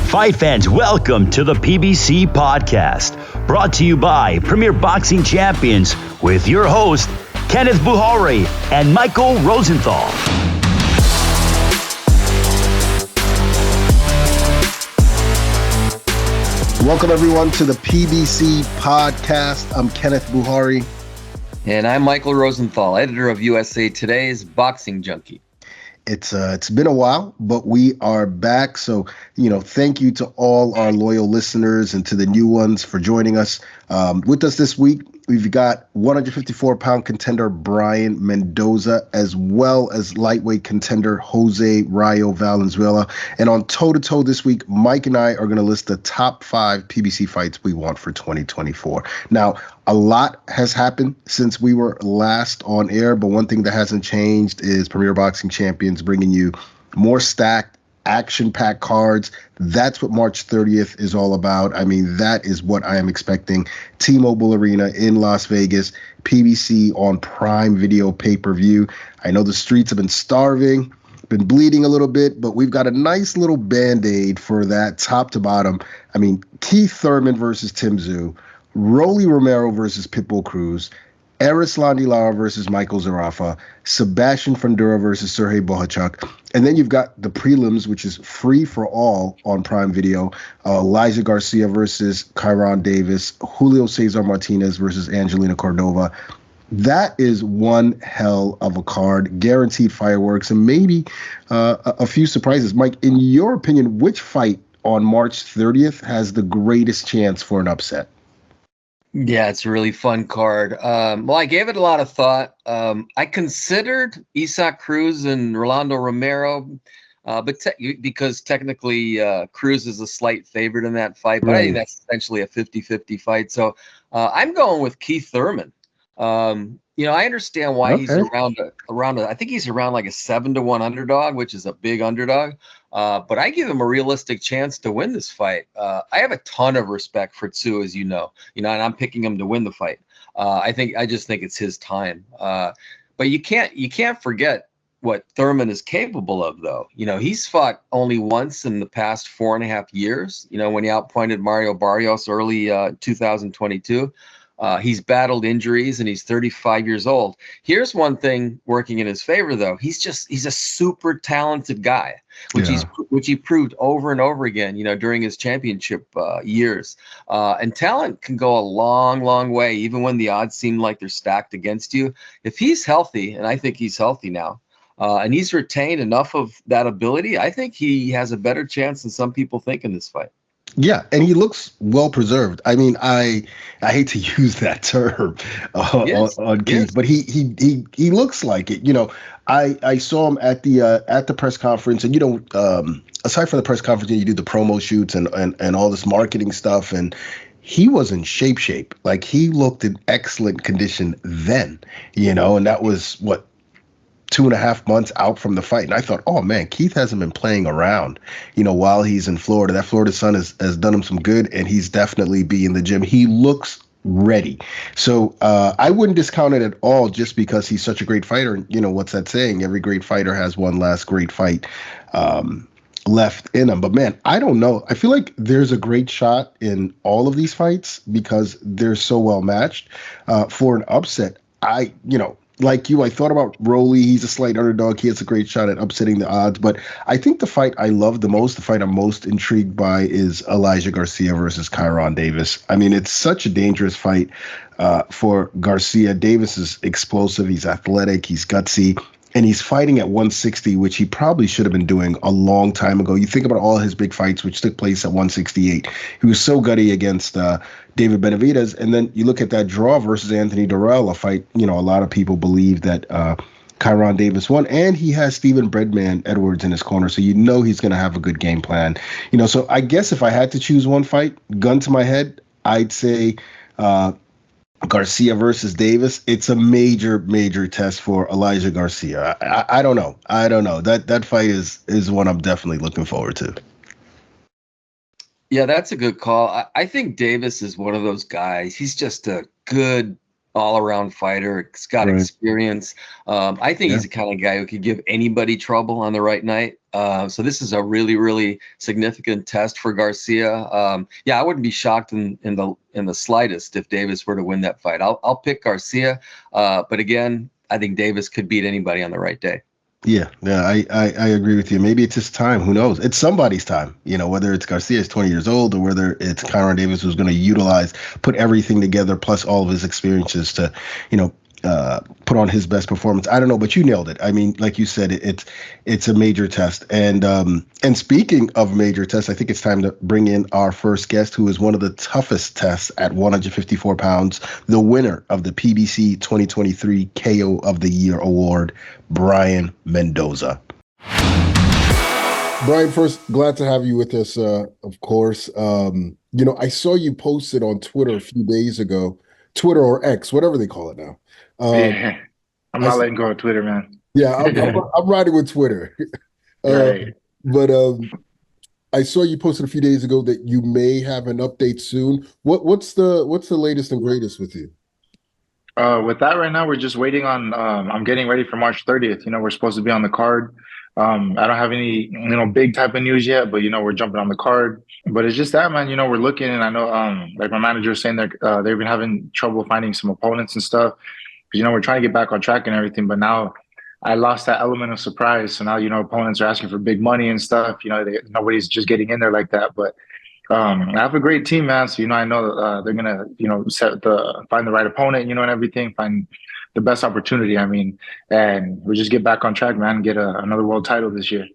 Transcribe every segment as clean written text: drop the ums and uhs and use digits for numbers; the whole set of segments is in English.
Fight fans, welcome to the PBC Podcast, brought to you by Premier Boxing Champions with your host, Kenneth Bouhairie and Michael Rosenthal. Welcome everyone to the PBC Podcast. I'm Kenneth Bouhairie. And I'm Michael Rosenthal, editor of USA Today's Boxing Junkie. It's been a while, but we are back. So, thank you to all our loyal listeners and to the new ones for joining us. With us this week, we've got 154-pound contender Brian Mendoza, as well as lightweight contender Jose Rayo Valenzuela. And on toe-to-toe this week, Mike and I are going to list the top 5 PBC fights we want for 2024. Now, a lot has happened since we were last on air, but one thing that hasn't changed is Premier Boxing Champions bringing you more stacked, action-packed cards. That's what March 30th is all about. I mean, that is what I am expecting. T-Mobile Arena in Las Vegas, PBC on Prime Video pay-per-view. I know the streets have been starving, been bleeding a little bit, but we've got a nice little Band-Aid for that top to bottom. I mean, Keith Thurman versus Tszyu, Rolly Romero versus Pitbull Cruz, Erislandy Lara versus Michael Zarafa, Sebastian Fundora versus Sergey Bohachuk. And then you've got the prelims, which is free for all on Prime Video. Elijah Garcia versus Kyron Davis, Julio Cesar Martinez versus Angelina Cordova. That is one hell of a card, guaranteed fireworks, and maybe a few surprises. Mike, in your opinion, which fight on March 30th has the greatest chance for an upset? Yeah, it's a really fun card. Well, I gave it a lot of thought. I considered Isaac Cruz and Rolando Romero, but because technically Cruz is a slight favorite in that fight, but I think that's essentially a 50-50 fight. So I'm going with Keith Thurman. I understand why he's around I think he's around like a 7-1 underdog, which is a big underdog. But I give him a realistic chance to win this fight. I have a ton of respect for Tszyu, as you know, and I'm picking him to win the fight. I just think it's his time. But you can't forget what Thurman is capable of, though. He's fought only once in the past 4.5 years. When he outpointed Mario Barrios early 2022. He's battled injuries and he's 35 years old. Here's one thing working in his favor, though. He's a super talented guy, which he proved over and over again, during his championship years. And talent can go a long, long way, even when the odds seem like they're stacked against you. If he's healthy, and I think he's healthy now, and he's retained enough of that ability, I think he has a better chance than some people think in this fight. Yeah, and he looks well preserved. I mean, I hate to use that term on Keith, but he looks like it. I saw him at the press conference, and aside from the press conference, you do the promo shoots and all this marketing stuff, and he was in shape. Like, he looked in excellent condition then, and that was 2.5 months out from the fight. And I thought, oh man, Keith hasn't been playing around, while he's in Florida. That Florida sun has done him some good, and he's definitely be in the gym. He looks ready. So I wouldn't discount it at all just because he's such a great fighter. And what's that saying? Every great fighter has one last great fight left in him. But man, I don't know. I feel like there's a great shot in all of these fights because they're so well matched for an upset. Like you, I thought about Rolly. He's a slight underdog. He has a great shot at upsetting the odds. But I think the fight I love the most, the fight I'm most intrigued by, is Elijah Garcia versus Kyron Davis. I mean, it's such a dangerous fight for Garcia. Davis is explosive. He's athletic. He's gutsy. And he's fighting at 160, which he probably should have been doing a long time ago. You think about all his big fights, which took place at 168. He was so gutty against David Benavidez. And then you look at that draw versus Anthony Durrell, a fight, a lot of people believe that Kyron Davis won. And he has Steven Breadman Edwards in his corner, so he's going to have a good game plan. So I guess if I had to choose one fight, gun to my head, I'd say Garcia versus Davis. It's a major, major test for Elijah Garcia. I don't know. That fight is one I'm definitely looking forward to. Yeah, that's a good call. I think Davis is one of those guys. He's just a good all-around fighter. He's got experience. I think he's the kind of guy who could give anybody trouble on the right night. So this is a really, really significant test for Garcia. I wouldn't be shocked in the slightest if Davis were to win that fight. I'll pick Garcia, but again, I think Davis could beat anybody on the right day. Yeah, I agree with you. Maybe it's his time. Who knows? It's somebody's time. Whether it's Garcia's 20 years old or whether it's Conor Davis who's going to put everything together plus all of his experiences to, put on his best performance. I don't know, but you nailed it. I mean, like you said, it's a major test. And speaking of major tests, I think it's time to bring in our first guest, who is one of the toughest tests at 154 pounds, the winner of the PBC 2023 KO of the Year award, Brian Mendoza. Brian, first, glad to have you with us, of course. I saw you posted on Twitter a few days ago, Twitter or X, whatever they call it now. I'm not letting go of Twitter, man. Yeah, I'm riding with Twitter. Right. But I saw you posted a few days ago that you may have an update soon. What's the latest and greatest with you? With that right now, we're just waiting on. I'm getting ready for March 30th. We're supposed to be on the card. I don't have any big type of news yet, but we're jumping on the card. But it's just that, man. We're looking, and I know like my manager was saying that they've been having trouble finding some opponents and stuff. Because we're trying to get back on track and everything, but now I lost that element of surprise. So now opponents are asking for big money and stuff. Nobody's just getting in there like that. But I have a great team, man. So I know they're gonna find the right opponent, and everything, find the best opportunity. I mean, and we just get back on track, man. And get another world title this year.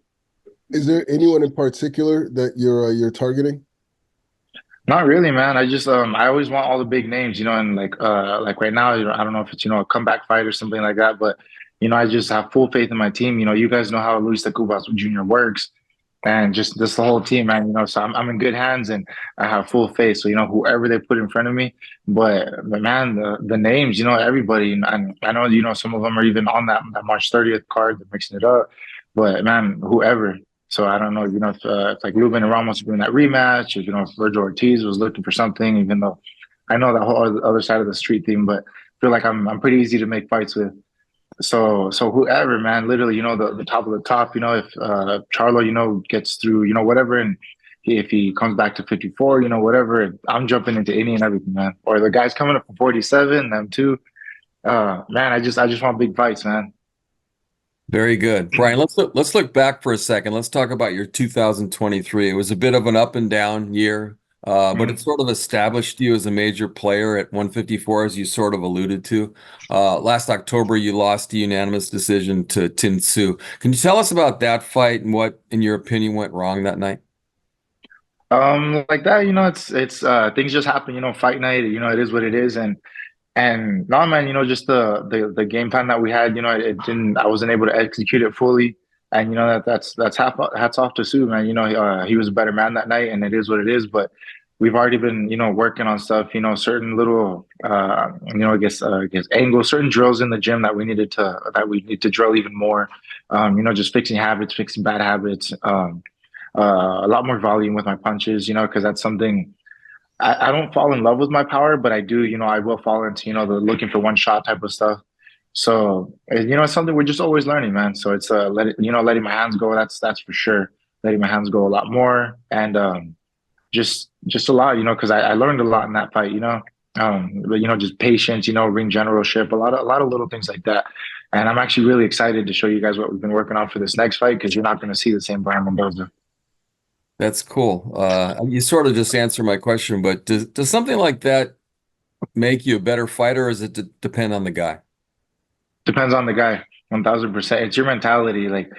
Is there anyone in particular that you're targeting? Not really, man. I just I always want all the big names, and like right now, I don't know if it's a comeback fight or something like that, but I just have full faith in my team. You guys know how Luis Cubas Jr. works, and just the whole team, man. So I'm in good hands, and I have full faith. So whoever they put in front of me, but man, the names, everybody, and I know some of them are even on that March 30th card. They're mixing it up, but man, whoever. So I don't know, if like Ruben and Ramos are doing that rematch, or, if Virgil Ortiz was looking for something, even though I know that whole other side of the street thing, but I feel like I'm pretty easy to make fights with. So whoever, man, literally, the top of the top, if Charlo, gets through, whatever, and if he comes back to 54, whatever, I'm jumping into any and everything, man. Or the guys coming up from 47, them too. Man, I just want big fights, man. Very good. Brian, let's look back for a second. Let's talk about your 2023. It was a bit of an up and down year, but it sort of established you as a major player at 154, as you sort of alluded to. Last October, you lost a unanimous decision to Tszyu. Can you tell us about that fight and what, in your opinion, went wrong that night? Like that, it's things just happen, fight night, it is what it is. And no, man, just the game plan that we had, I wasn't able to execute it fully. And, that's hats off to Tszyu, man. He was a better man that night, and it is what it is. But we've already been, working on stuff, certain little, I guess angles, certain drills in the gym that we need to drill even more. Just fixing habits, fixing bad habits, a lot more volume with my punches, because that's something. I don't fall in love with my power, but I do, I will fall into, the looking for one shot type of stuff. So, it's something we're just always learning, man. So it's letting my hands go. That's for sure. Letting my hands go a lot more, and just a lot, because I learned a lot in that fight, but just patience, ring generalship, a lot of little things like that. And I'm actually really excited to show you guys what we've been working on for this next fight, because you're not going to see the same Brian Mendoza. That's cool. You sort of just answered my question, but does something like that make you a better fighter, or does it depend on the guy? Depends on the guy, 1000%. It's your mentality. Like,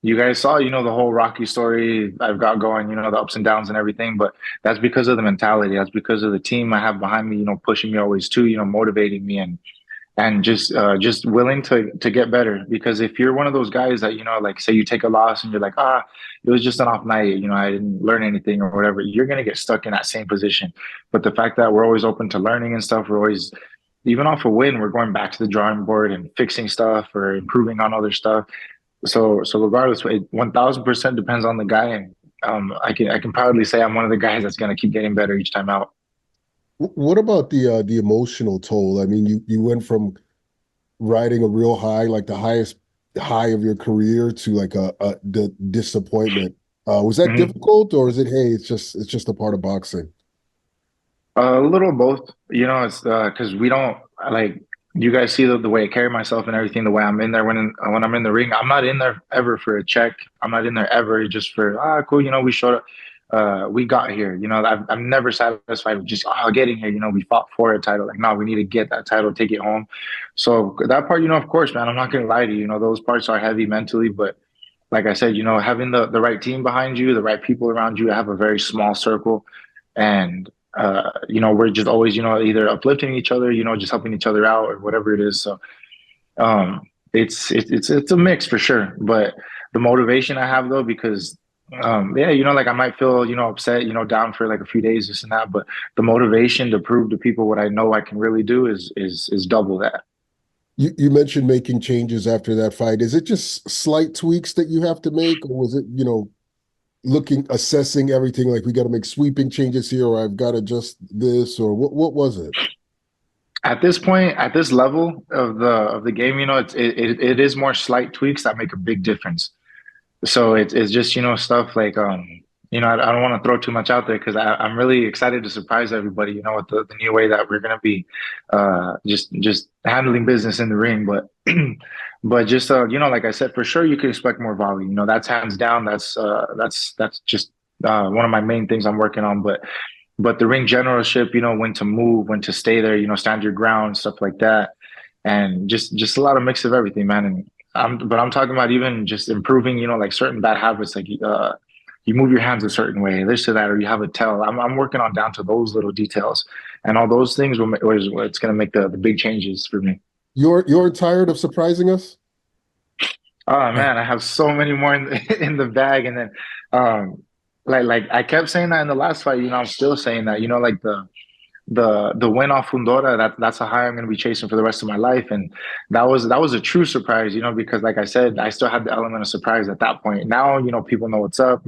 you guys saw, the whole Rocky story I've got going, the ups and downs and everything, but that's because of the mentality. That's because of the team I have behind me, pushing me always too, motivating me, and just willing to get better. Because if you're one of those guys that, like say you take a loss and you're like, it was just an off night, I didn't learn anything or whatever, you're going to get stuck in that same position. But the fact that we're always open to learning and stuff, we're always, even off a win, we're going back to the drawing board and fixing stuff or improving on other stuff. So regardless, 1000% depends on the guy. And I can proudly say I'm one of the guys that's going to keep getting better each time out. What about the emotional toll? I mean, you went from riding a real high, like the highest high of your career, to like the disappointment. Was that difficult, or is it, hey, it's just a part of boxing? A little both. It's because we don't like you guys see the way I carry myself and everything, the way I'm in there when I'm in the ring. I'm not in there ever for a check. I'm not in there ever just for cool. We showed up. We got here. I'm never satisfied with just getting here. We fought for a title. Like, no, we need to get that title, take it home. So that part, of course, man, I'm not gonna lie to you. Those parts are heavy mentally, but like I said, having the right team behind you, the right people around you, I have a very small circle, and we're just always, either uplifting each other, just helping each other out or whatever it is. So it's a mix for sure. But the motivation I have though, because like I might feel, upset, down for like a few days, this and that, but the motivation to prove to people what I know I can really do is double that. You mentioned making changes after that fight. Is it just slight tweaks that you have to make, or was it, assessing everything, like we got to make sweeping changes here, or I've got to adjust this, or what was it? At this point, at this level of the game, it is more slight tweaks that make a big difference. So it's just, stuff like, I don't want to throw too much out there because I'm really excited to surprise everybody, with the new way that we're going to be just handling business in the ring. But but just, like I said, for sure, you can expect more volume. That's hands down. That's just one of my main things I'm working on. But the ring generalship, when to move, when to stay there, stand your ground, stuff like that. And just a lot of mix of everything, man. And I'm talking about even just improving, like certain bad habits, like you move your hands a certain way, this or that, or you have a tell. I'm working on down to those little details, and all those things it's going to make the big changes for me. You're tired of surprising us? Oh man, I have so many more in the bag, and then like I kept saying that in the last fight. I'm still saying that. Like the win off Fundora, that's a high I'm going to be chasing for the rest of my life, and that was a true surprise. Because like I said, I still had the element of surprise at that point. Now people know what's up.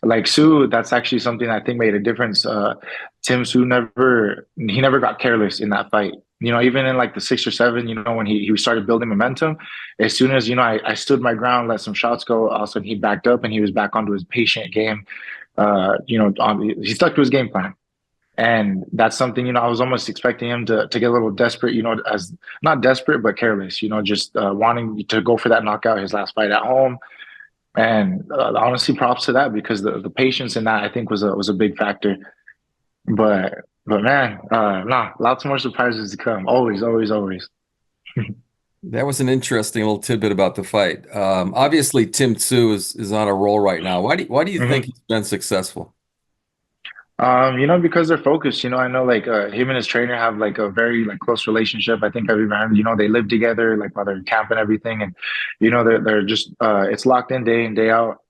Like Tszyu, that's actually something I think made a difference. Tszyu never got careless in that fight. Even in like the 6 or 7, when he started building momentum, as soon as I stood my ground, let some shots go, all of a sudden he backed up and he was back onto his patient game. He stuck to his game plan. And that's something, I was almost expecting him to get a little desperate, as not desperate, but careless, just wanting to go for that knockout his last fight at home. And honestly, props to that, because the patience in that, I think, was a big factor. But man, lots more surprises to come. Always, always, always. That was an interesting little tidbit about the fight. Obviously, Tszyu is on a roll right now. Why do you think he's been successful? Because they're focused. I know like him and his trainer have like a very like close relationship. I think I've even heard, they live together like while they're in camp and everything, and they're just it's locked in day out.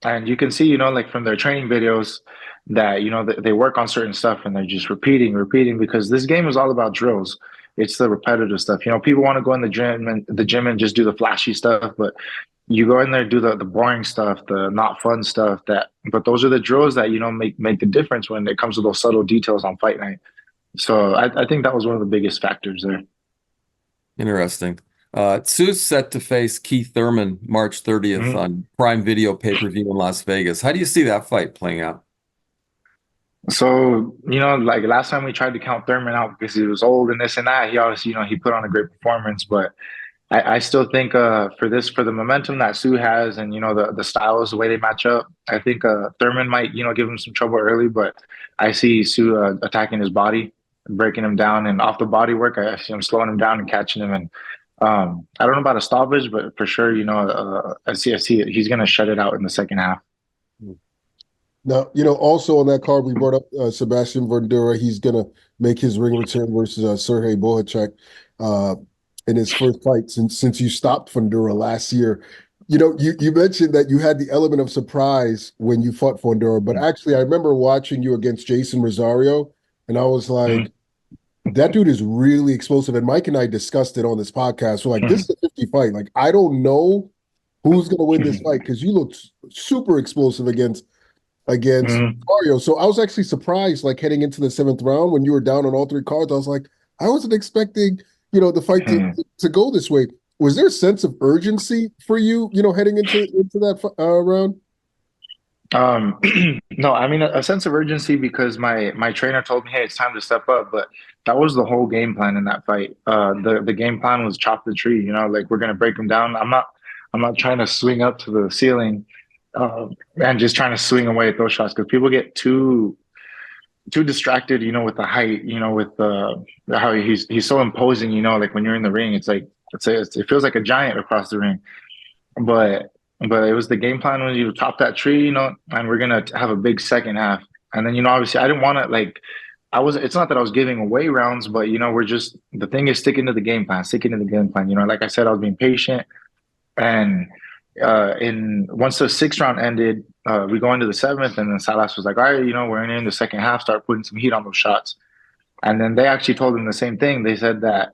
And you can see, like from their training videos that they work on certain stuff and they're just repeating because this game is all about drills. It's the repetitive stuff. People want to go in the gym and just do the flashy stuff, but you go in there, do the boring stuff, the not fun stuff. But those are the drills that make the difference when it comes to those subtle details on fight night. So I think that was one of the biggest factors there. Interesting. Tszyu's set to face Keith Thurman March 30th on Prime Video pay-per-view in Las Vegas. How do you see that fight playing out? So, like last time we tried to count Thurman out because he was old and this and that, he obviously, he put on a great performance, but I still think for the momentum that Tszyu has and, the styles, the way they match up, I think Thurman might, give him some trouble early, but I see Tszyu attacking his body, breaking him down, and off the body work, I see him slowing him down and catching him. And I don't know about a stoppage, but for sure, I see he's going to shut it out in the second half. Now, also on that card, we brought up Sebastian Verdura. He's going to make his ring return versus Sergey Bohacek in his first fight since you stopped Fundora last year. You mentioned that you had the element of surprise when you fought Fundora, but actually I remember watching you against Jason Rosario, and I was like, that dude is really explosive. And Mike and I discussed it on this podcast. We're like, this is a 50 fight. Like, I don't know who's going to win this fight because you looked super explosive against against Mario. So I was actually surprised, like heading into the 7th round when you were down on all 3 cards. I was like, I wasn't expecting, the fight to go this way. Was there a sense of urgency for you, heading into that round? No, I mean a sense of urgency because my trainer told me, hey, it's time to step up. But that was the whole game plan in that fight. The game plan was chop the tree. Like we're gonna break him down. I'm not trying to swing up to the ceiling, and just trying to swing away at those shots because people get too distracted. With the height. With how he's so imposing. Like when you're in the ring, it feels like a giant across the ring, but it was the game plan when you top that tree, and we're gonna have a big second half. And then, obviously I didn't want to it's not that I was giving away rounds, but the thing is sticking to the game plan. Like I said, I was being patient. And once the 6th round ended, we go into the 7th, and then Salas was like, all right, we're in the second half, start putting some heat on those shots. And then they actually told him the same thing. They said that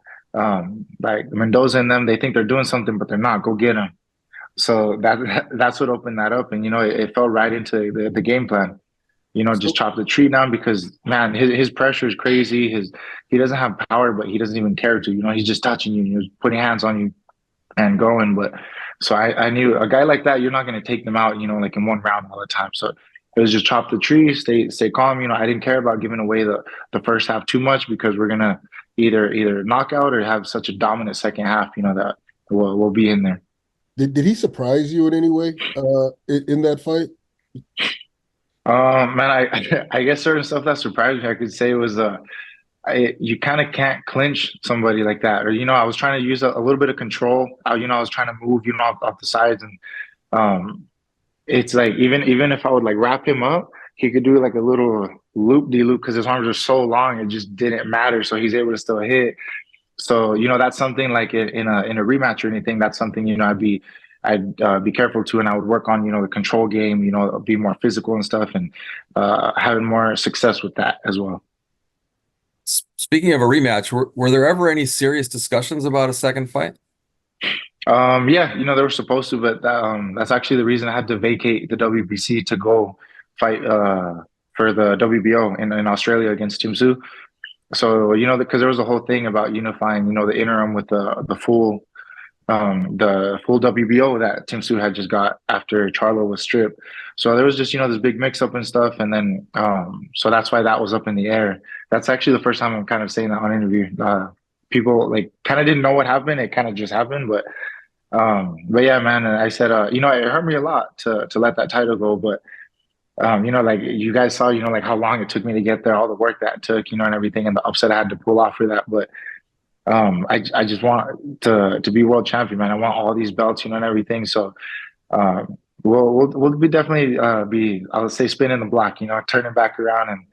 like Mendoza and them, they think they're doing something, but they're not. Go get them. So that's what opened that up, and it fell right into the game plan. Just chop the tree down because man, his pressure is crazy. He doesn't have power, but he doesn't even care to. He's just touching you, he's putting hands on you and going. But so I knew a guy like that, you're not going to take them out, like in one round all the time. So it was just chop the tree, stay calm. I didn't care about giving away the first half too much because we're gonna either knock out or have such a dominant second half, that we'll be in there. Did he surprise you in any way in that fight? Man, I guess certain stuff that surprised me, I could say was you kind of can't clinch somebody like that, or I was trying to use a little bit of control. I was trying to move off the sides, and it's like even if I would like wrap him up, he could do like a little loop-de-loop because his arms are so long, it just didn't matter. So he's able to still hit. So that's something like in a rematch or anything. That's something I'd be careful to, and I would work on the control game. Be more physical and stuff, and having more success with that as well. Speaking of a rematch, were there ever any serious discussions about a second fight? Yeah, they were supposed to, but that's actually the reason I had to vacate the WBC to go fight for the WBO in Australia against Tszyu. So, because there was a whole thing about unifying, the interim with the full WBO that Tszyu had just got after Charlo was stripped. So there was just, this big mix up and stuff. And then, so that's why that was up in the air. That's actually the first time I'm kind of saying that on interview. People kind of didn't know what happened. It kind of just happened. But yeah, man, and I said, it hurt me a lot to let that title go. But like you guys saw, like how long it took me to get there, all the work that it took, and everything, and the upset I had to pull off for that. But I just want to be world champion, man. I want all these belts, and everything. So we'll be definitely I would say spinning the block, turning back around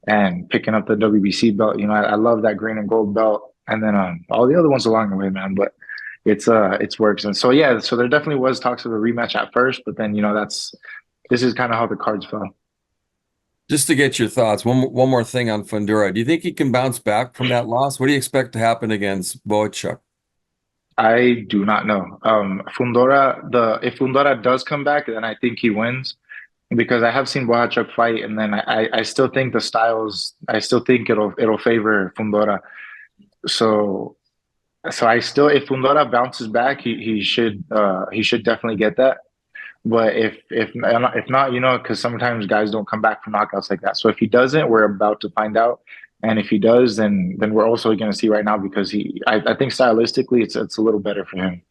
and picking up the WBC belt. I love that green and gold belt, and then all the other ones along the way, man. But it's works, and so yeah, so there definitely was talks of a rematch at first, but then this is kind of how the cards fell. Just to get your thoughts, one more thing on Fundora. Do you think he can bounce back from that loss? What do you expect to happen against Bout? I do not know. If Fundora does come back, then I think he wins, because I have seen Bout fight, and then I still think the styles. I still think it'll favor Fundora. So I still, if Fundora bounces back, he should definitely get that. But if not, because sometimes guys don't come back from knockouts like that. So if he doesn't, we're about to find out. And if he does, then we're also going to see right now, because I think stylistically it's a little better for him.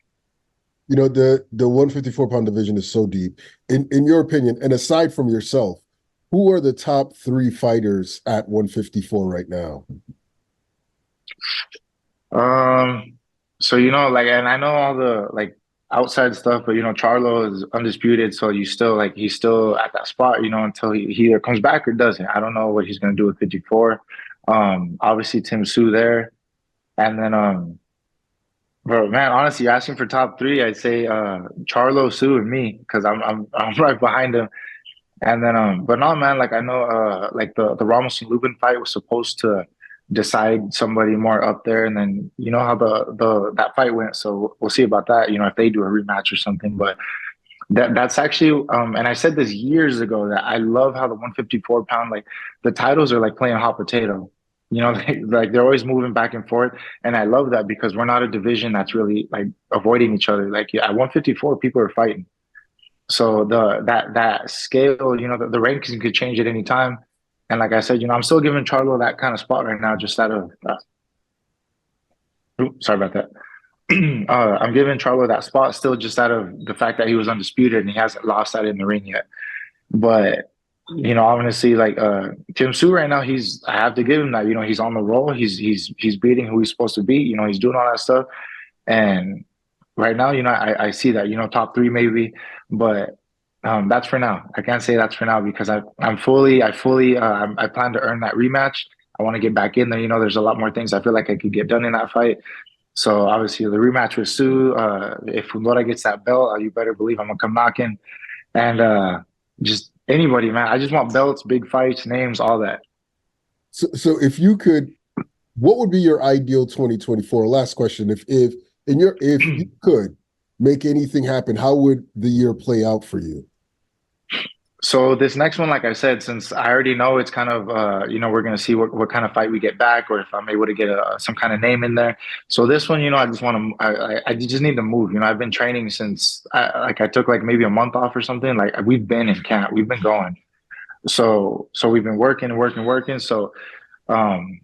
The 154-pound division is so deep. In your opinion, and aside from yourself, who are the top 3 fighters at 154 right now? So and I know all the outside stuff, but Charlo is undisputed, so he's still at that spot, until he either comes back or doesn't. I don't know what he's gonna do with 54. Obviously Tszyu there, and then bro, man, honestly, you're asking for top 3, I'd say Charlo, Tszyu, and me, because I'm right behind him. And then but no, man, I know the Ramos and Lubin fight was supposed to decide somebody more up there, and then how that fight went, so we'll see about that, if they do a rematch or something. But That's actually, and I said this years ago, that I love how the 154 pound, like the titles are like playing hot potato. Like they're always moving back and forth, and I love that because we're not a division that's really like avoiding each other. Like at 154, people are fighting. So that scale, the rankings could change at any time. And like I said, I'm still giving Charlo that kind of spot right now, just out of. Sorry about that. I'm giving Charlo that spot still just out of the fact that he was undisputed and he hasn't lost that in the ring yet. But obviously, like Tszyu right now, I have to give him that. He's on the roll. He's beating who he's supposed to beat. He's doing all that stuff. And right now, I see that. Top 3 maybe, but that's for now. I can't say that's for now because I plan to earn that rematch. I want to get back in there. There's a lot more things I feel like I could get done in that fight. So obviously the rematch with Tszyu, if Fundora gets that belt, you better believe I'm gonna come knocking. And just anybody, man. I just want belts, big fights, names, all that. So if you could, what would be your ideal 2024? Last question. If you could make anything happen, how would the year play out for you? So this next one, like I said, since I already know it's kind of, we're going to see what kind of fight we get back, or if I'm able to get some kind of name in there. So this one, I just want to, I just need to move. I've been training since, I took like maybe a month off or something. Like we've been in camp, we've been going. So we've been working. So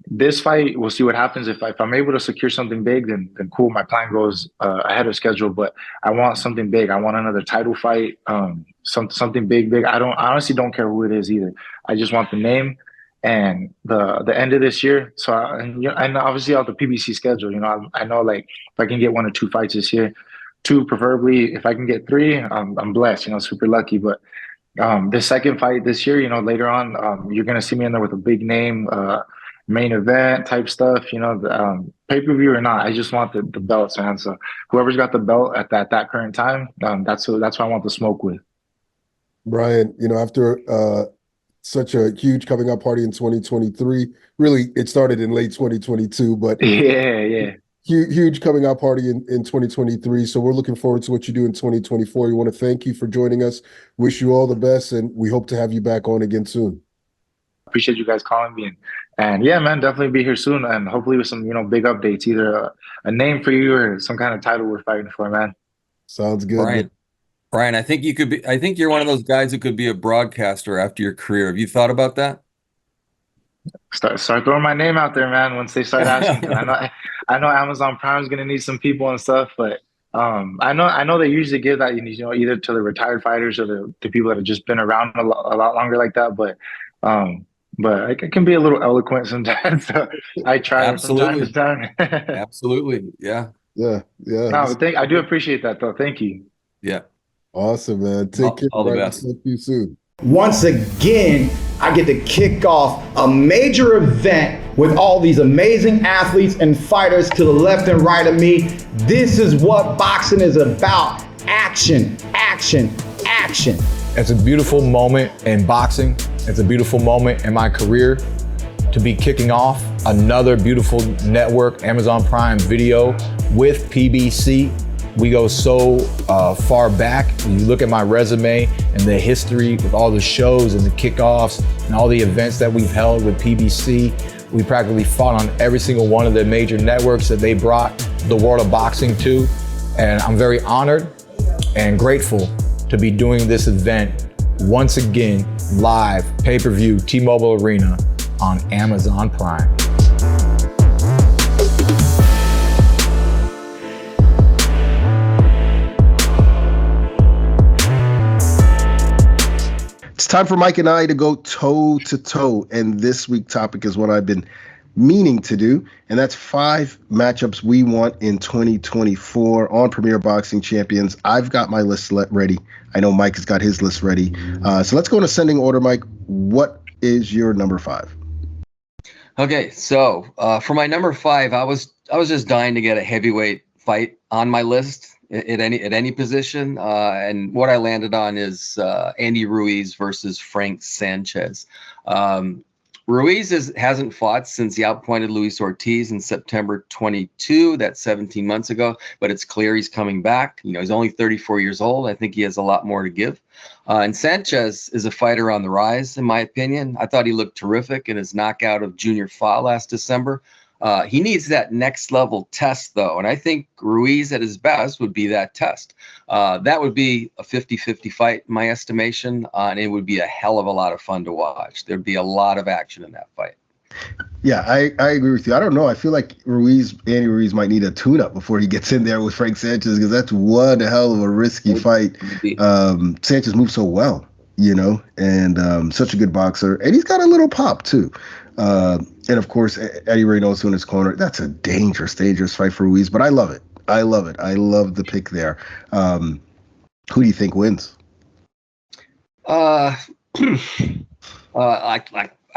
this fight, we'll see what happens. If I'm able to secure something big, then cool. My plan goes ahead of schedule, but I want something big. I want another title fight, something big. I honestly don't care who it is either. I just want the name and the end of this year. So and obviously out the PBC schedule, I know like if I can get 1 or 2 fights this year, 2 preferably. If I can get 3, I'm blessed. Super lucky. But the second fight this year, later on, you're gonna see me in there with a big name, main event type stuff. Pay-per-view or not, I just want the belts, man. So whoever's got the belt at that current time, that's who I want the smoke with. Brian, after such a huge coming out party in 2023, really it started in late 2022, but yeah. Huge coming out party in 2023. So we're looking forward to what you do in 2024. We want to thank you for joining us. Wish you all the best, and we hope to have you back on again soon. Appreciate you guys calling me. And yeah, man, definitely be here soon. And hopefully with some, big updates, either a name for you or some kind of title we're fighting for, man. Sounds good. Brian, I think you're one of those guys who could be a broadcaster after your career. Have you thought about that? Start throwing my name out there, man. Once they start asking, I know Amazon Prime is gonna need some people and stuff, but I know they usually give that, either to the retired fighters or the people that have just been around a lot longer like that. But I can be a little eloquent sometimes. So I try. Absolutely. From time to time. Absolutely. Yeah. No, I do appreciate that though. Thank you. Yeah. Awesome, man. Take care. All the best. Talk to you soon. Once again, I get to kick off a major event with all these amazing athletes and fighters to the left and right of me. This is what boxing is about. Action, action, action. It's a beautiful moment in boxing. It's a beautiful moment in my career to be kicking off another beautiful network, Amazon Prime Video with PBC. We go so far back. When you look at my resume and the history with all the shows and the kickoffs and all the events that we've held with PBC, we practically fought on every single one of the major networks that they brought the world of boxing to. And I'm very honored and grateful to be doing this event once again, live, pay-per-view, T-Mobile Arena on Amazon Prime. It's time for Mike and I to go toe to toe. And this week's topic is what I've been meaning to do. And that's 5 matchups we want in 2024 on Premier Boxing Champions. I've got my list ready. I know Mike has got his list ready. So let's go in ascending order, Mike. What is your number 5? Okay, so for my number 5, I was just dying to get a heavyweight fight on my list at any position, and what I landed on is Andy Ruiz versus Frank Sanchez. Ruiz hasn't fought since he outpointed Luis Ortiz in September 22. That's 17 months ago, but it's clear he's coming back. He's only 34 years old. I think he has a lot more to give. And Sanchez is a fighter on the rise, in my opinion. I thought he looked terrific in his knockout of Junior Fa last December. He needs that next level test, though. And I think Ruiz at his best would be that test. That would be a 50-50 fight, in my estimation. And it would be a hell of a lot of fun to watch. There'd be a lot of action in that fight. Yeah, I agree with you. I don't know. I feel like Andy Ruiz might need a tune-up before he gets in there with Frank Sanchez, because that's one hell of a risky fight. Sanchez moves so well, and such a good boxer. And he's got a little pop, too. And of course, Eddie Reynoso in his corner. That's a dangerous fight for Ruiz, but I love it. I love the pick there. Who do you think wins? I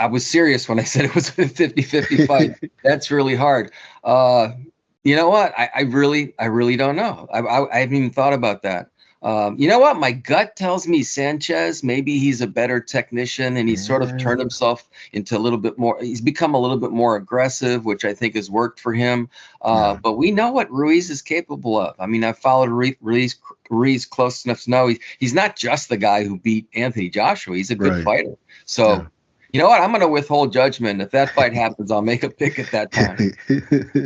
was serious when I said it was a 50-50 fight. That's really hard. You know what? I really don't know. I haven't even thought about that. You know what? My gut tells me Sanchez. Maybe he's a better technician, and he's sort of turned himself into a little bit more. He's become a little bit more aggressive, which I think has worked for him. But we know what Ruiz is capable of. I mean, I've followed Ruiz close enough to know he's not just the guy who beat Anthony Joshua. He's a good fighter. So. Yeah. You know what? I'm going to withhold judgment. If that fight happens, I'll make a pick at that time.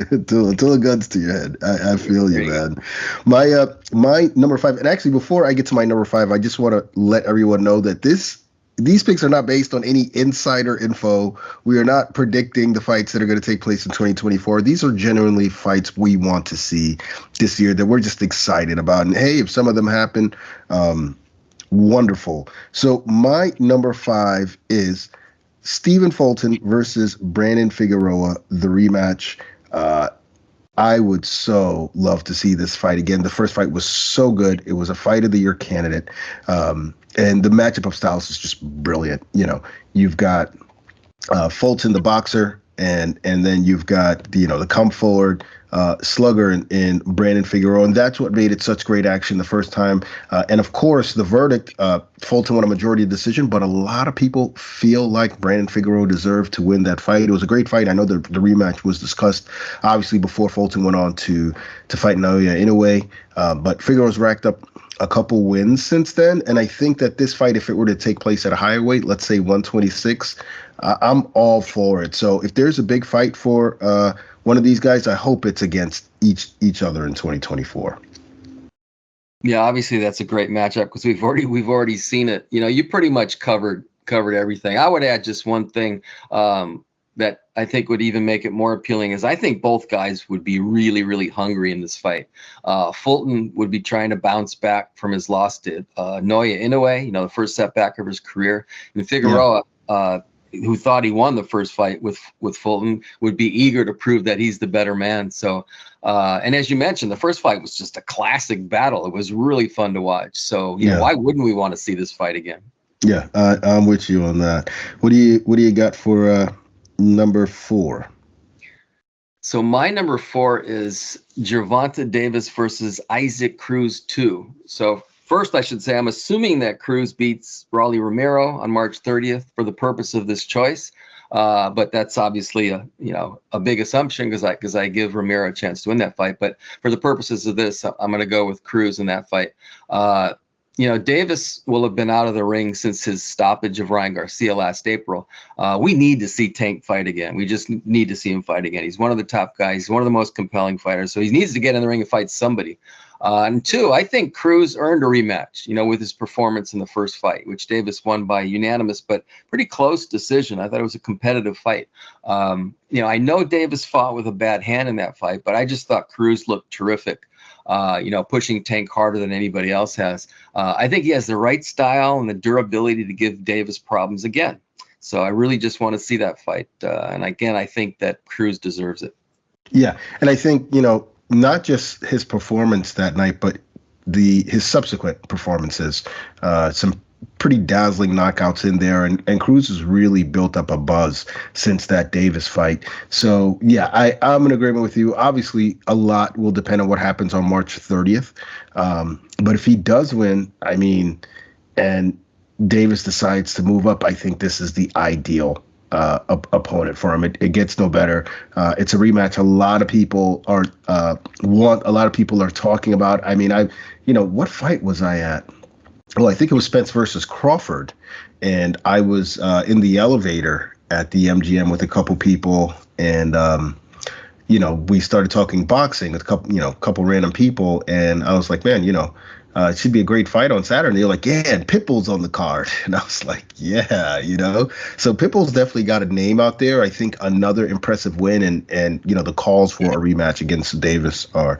Until it guns to your head. I feel you, man. My number 5, and actually before I get to my number 5, I just want to let everyone know that these picks are not based on any insider info. We are not predicting the fights that are going to take place in 2024. These are genuinely fights we want to see this year that we're just excited about. And hey, if some of them happen, wonderful. So my number 5 is Stephen Fulton versus Brandon Figueroa, the rematch. I would so love to see this fight again. The first fight was so good. It was a fight of the year candidate. And the matchup of styles is just brilliant. You've got Fulton, the boxer, and then you've got the come forward slugger in Brandon Figueroa, and that's what made it such great action the first time. And of course, the verdict, Fulton won a majority decision, but a lot of people feel like Brandon Figueroa deserved to win that fight. It was a great fight. I know the rematch was discussed, obviously, before Fulton went on to fight Naoya Inoue, but Figueroa's racked up a couple wins since then, and I think that this fight, if it were to take place at a higher weight, let's say 126, I'm all for it. So if there's a big fight for one of these guys, I hope it's against each other in 2024. Yeah, obviously that's a great matchup because we've already seen it. You pretty much covered everything. I would add just one thing that I think would even make it more appealing is I think both guys would be really, really hungry in this fight. Fulton would be trying to bounce back from his loss to Naoya Inoue, the first setback of his career. And Figueroa, who thought he won the first fight with Fulton, would be eager to prove that he's the better man. So, and as you mentioned, the first fight was just a classic battle. It was really fun to watch. So, why wouldn't we want to see this fight again? Yeah, I'm with you on that. What do you got for number 4? So my number 4 is Gervonta Davis versus Isaac Cruz 2. So first, I should say I'm assuming that Cruz beats Rolly Romero on March 30th for the purpose of this choice. But that's obviously a big assumption because I give Romero a chance to win that fight. But for the purposes of this, I'm going to go with Cruz in that fight. Davis will have been out of the ring since his stoppage of Ryan Garcia last April. We need to see Tank fight again. We just need to see him fight again. He's one of the top guys. He's one of the most compelling fighters. So he needs to get in the ring and fight somebody. And 2, I think Cruz earned a rematch, with his performance in the first fight, which Davis won by unanimous, but pretty close decision. I thought it was a competitive fight. I know Davis fought with a bad hand in that fight, but I just thought Cruz looked terrific. Pushing Tank harder than anybody else has. I think he has the right style and the durability to give Davis problems again. So I really just want to see that fight. And again, I think that Cruz deserves it. Yeah. And I think, not just his performance that night, but his subsequent performances, some pretty dazzling knockouts in there. And Cruz has really built up a buzz since that Davis fight. So, yeah, I'm in agreement with you. Obviously, a lot will depend on what happens on March 30th. But if he does win, and Davis decides to move up, I think this is the ideal opponent for him. It gets no better. It's a rematch. A lot of people are talking about. I mean, what fight was I at? Well, I think it was Spence versus Crawford, and I was in the elevator at the MGM with a couple people, and we started talking boxing with a couple random people, and I was like, man, it should be a great fight on Saturday. They're like, yeah, and Pitbull's on the card. And I was like, yeah, So Pitbull's definitely got a name out there. I think another impressive win, and the calls for a rematch against Davis are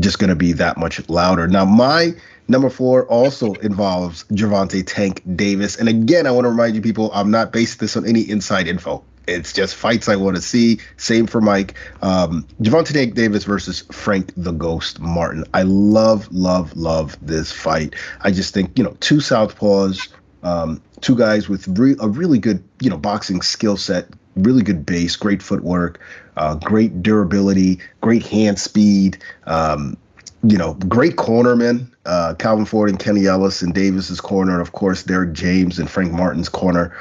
just going to be that much louder. Now, my number 4 also involves Gervonta Tank Davis. And again, I want to remind you people, I'm not basing this on any inside info. It's just fights I want to see. Same for Mike. Gervonta Tank Davis versus Frank the Ghost Martin. I love this fight. I just think, two southpaws, two guys with a really good, boxing skill set, really good base, great footwork, great durability, great hand speed, great cornermen. Calvin Ford and Kenny Ellis in Davis's corner, of course, Derek James and Frank Martin's corner.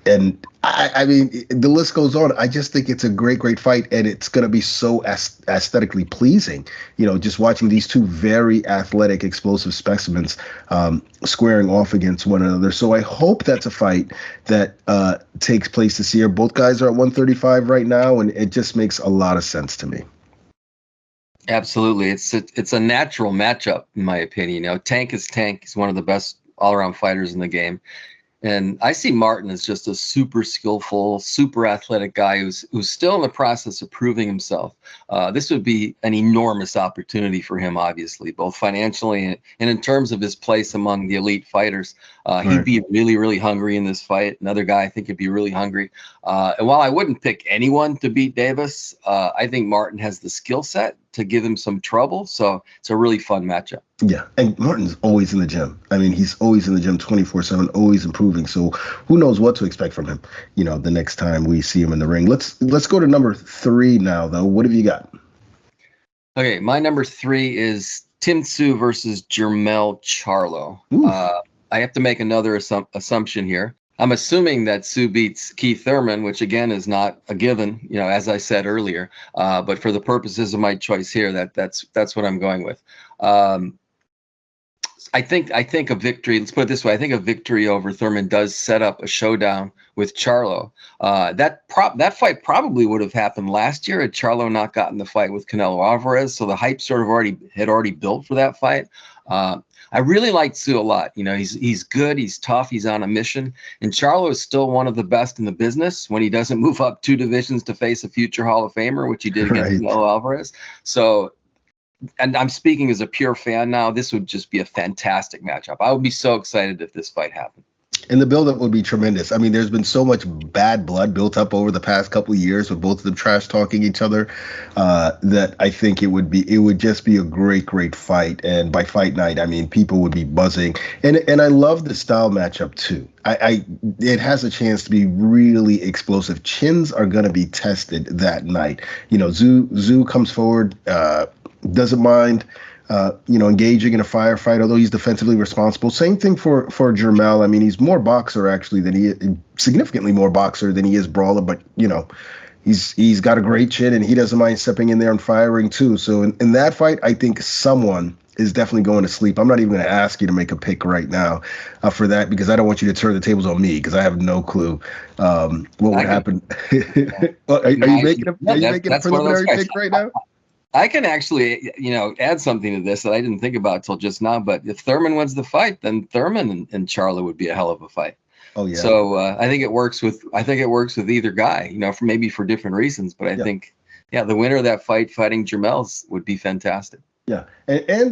And I mean, the list goes on. I just think it's a great fight, and it's going to be so aesthetically pleasing. Just watching these two very athletic, explosive specimens squaring off against one another. So I hope that's a fight that takes place this year. Both guys are at 135 right now, and it just makes a lot of sense to me. Absolutely. It's a natural matchup, in my opinion. Tank is Tank. He's one of the best all-around fighters in the game. And I see Martin as just a super skillful, super athletic guy who's still in the process of proving himself. This would be an enormous opportunity for him, obviously, both financially and in terms of his place among the elite fighters. He'd be really, really hungry in this fight. Another guy I think would be really hungry. And while I wouldn't pick anyone to beat Davis, I think Martin has the skill set to give him some trouble. So it's a really fun matchup. Yeah, and Martin's always in the gym. I mean, he's always in the gym 24/7, always improving. So who knows what to expect from him, the next time we see him in the ring. Let's go to number 3 now, though. What have you got? Okay, my number 3 is Tszyu versus Jermell Charlo. I have to make another assumption here. I'm assuming that Tszyu beats Keith Thurman, which again is not a given, as I said earlier. But for the purposes of my choice here, that's what I'm going with. I think a victory. Let's put it this way: I think a victory over Thurman does set up a showdown with Charlo. That fight probably would have happened last year had Charlo not gotten the fight with Canelo Alvarez. So the hype sort of already built for that fight. I really like Tszyu a lot. He's good, he's tough, he's on a mission. And Charlo is still one of the best in the business when he doesn't move up 2 divisions to face a future Hall of Famer, which he did against Canelo Alvarez. So, and I'm speaking as a pure fan now, this would just be a fantastic matchup. I would be so excited if this fight happened. And the buildup would be tremendous. I mean, there's been so much bad blood built up over the past couple of years with both of them trash talking each other that I think it would just be a great fight. And by fight night, I mean, people would be buzzing. And I love the style matchup too. It has a chance to be really explosive. Chins are going to be tested that night. Tszyu comes forward, doesn't mind. Engaging in a firefight, although he's defensively responsible. Same thing for Jermell. I mean, he's more boxer actually significantly more boxer than he is brawler, but he's got a great chin and he doesn't mind stepping in there and firing too. So in that fight, I think someone is definitely going to sleep. I'm not even going to ask you to make a pick right now for that because I don't want you to turn the tables on me because I have no clue what would happen. Well, are you making a preliminary pick right now? I can actually, add something to this that I didn't think about till just now. But if Thurman wins the fight, then Thurman and Charlo would be a hell of a fight. Oh yeah. So I think it works with either guy. For different reasons. But I think, the winner of that fight fighting Jermell's would be fantastic. Yeah,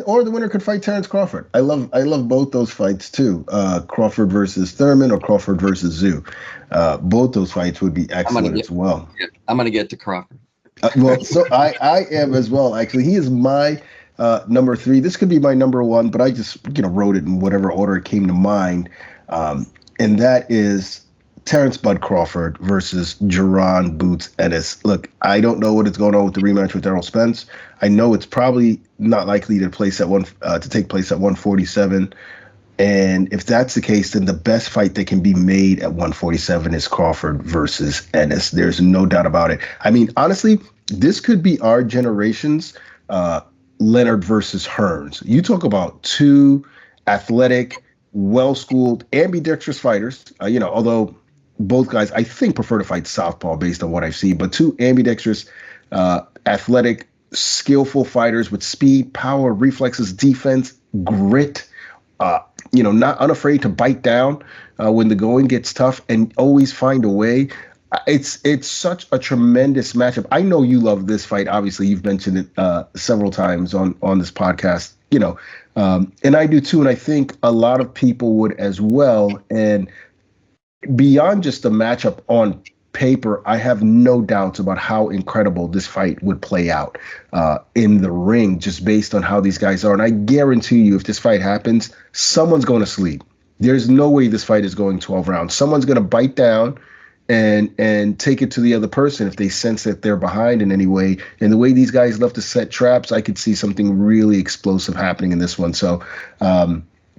or the winner could fight Terrence Crawford. I love both those fights too. Crawford versus Thurman or Crawford versus Tszyu. Both those fights would be excellent as well. I'm going to get to Crawford. So I am as well. Actually, he is my number 3. This could be my number 1, but I just wrote it in whatever order it came to mind, and that is Terrence Bud Crawford versus Jaron Boots Ennis. Look, I don't know what is going on with the rematch with Errol Spence. I know it's probably not likely to take place at 147. And if that's the case, then the best fight that can be made at 147 is Crawford versus Ennis. There's no doubt about it. I mean, honestly, this could be our generation's Leonard versus Hearns. You talk about two athletic, well-schooled, ambidextrous fighters, although both guys, I think, prefer to fight southpaw based on what I've seen, but two ambidextrous, athletic, skillful fighters with speed, power, reflexes, defense, grit, not unafraid to bite down when the going gets tough and always find a way. It's such a tremendous matchup. I know you love this fight. Obviously, you've mentioned it several times on this podcast, and I do too. And I think a lot of people would as well. And beyond just the matchup on paper, I have no doubts about how incredible this fight would play out in the ring, just based on how these guys are. And I guarantee you, if this fight happens, someone's going to sleep. There's no way this fight is going 12 rounds. Someone's going to bite down and take it to the other person if they sense that they're behind in any way. And the way these guys love to set traps, I could see something really explosive happening in this one. So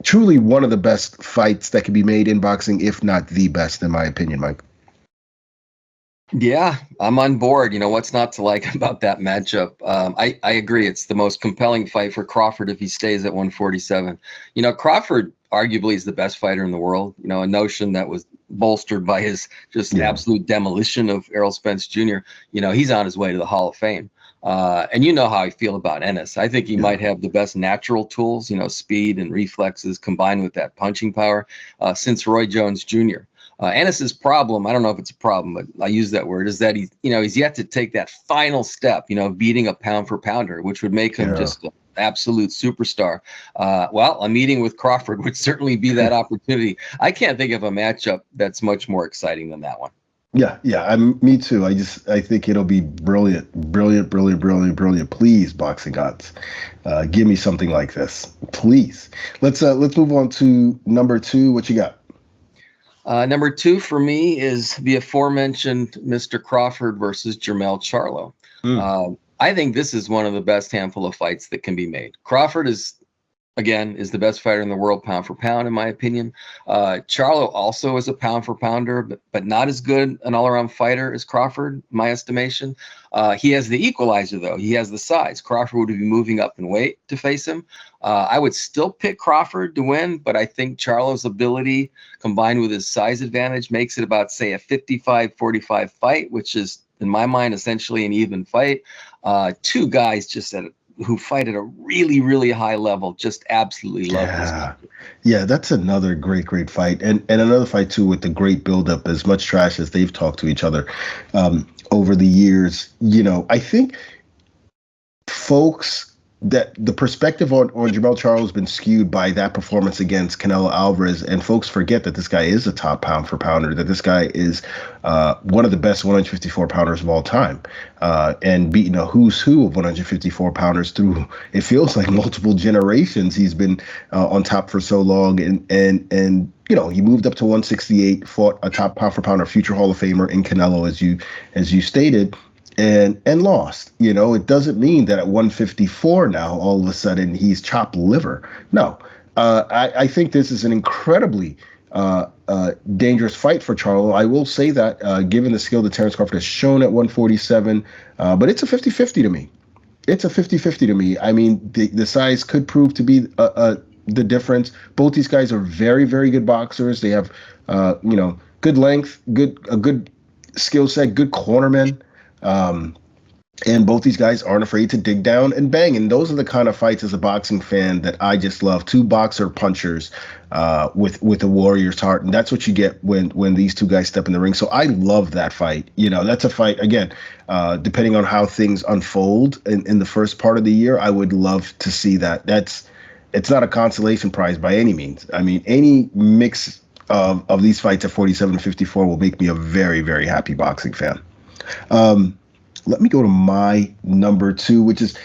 truly one of the best fights that can be made in boxing, if not the best, in my opinion, Mike. Yeah, I'm on board. What's not to like about that matchup? I agree. It's the most compelling fight for Crawford if he stays at 147. Crawford arguably is the best fighter in the world. A notion that was bolstered by his just absolute demolition of Errol Spence Jr. He's on his way to the Hall of Fame. And you know how I feel about Ennis. I think he might have the best natural tools, speed and reflexes combined with that punching power since Roy Jones Jr. Ennis's problem, I don't know if it's a problem, but I use that word, is that he's yet to take that final step, beating a pound for pounder, which would make him just an absolute superstar. A meeting with Crawford would certainly be that opportunity. I can't think of a matchup that's much more exciting than that one. Yeah. Me too. I think it'll be brilliant. Please, boxing gods, give me something like this, please. Let's move on to number 2. What you got? Number 2 for me is the aforementioned Mr. Crawford versus Jermell Charlo. I think this is one of the best handful of fights that can be made. Crawford is the best fighter in the world, pound for pound, in my opinion. Charlo also is a pound for pounder, but not as good an all-around fighter as Crawford, in my estimation. He has the equalizer, though. He has the size. Crawford would be moving up in weight to face him. I would still pick Crawford to win, but I think Charlo's ability combined with his size advantage makes it about, say, a 55-45 fight, which is, in my mind, essentially an even fight. Two guys who fight at a really, really high level, just absolutely love this. Yeah, that's another great fight. And another fight, too, with the great buildup, as much trash as they've talked to each other over the years. I think folks, that the perspective on Jermell Charlo has been skewed by that performance against Canelo Alvarez, and folks forget that this guy is a top pound for pounder, that this guy is one of the best 154 pounders of all time, and beating a who's who of 154 pounders through, it feels like, multiple generations. He's been on top for so long, and he moved up to 168, fought a top pound for pounder, future Hall of Famer in Canelo, as you stated. And lost. It doesn't mean that at 154 now, all of a sudden, he's chopped liver. No, I think this is an incredibly dangerous fight for Charlo. I will say that, given the skill that Terence Crawford has shown at 147, but it's a 50-50 to me. It's a 50-50 to me. I mean, the size could prove to be the difference. Both these guys are very, very good boxers. They have, good length, a good skill set, good cornermen. And both these guys aren't afraid to dig down and bang. And those are the kind of fights, as a boxing fan, that I just love. Two boxer punchers with a warrior's heart. And that's what you get when these two guys step in the ring. So I love that fight. That's a fight, again, depending on how things unfold in the first part of the year, I would love to see that. It's not a consolation prize by any means. I mean, any mix of these fights at 47 and 54 will make me a very, very happy boxing fan. Let me go to my number 2, which is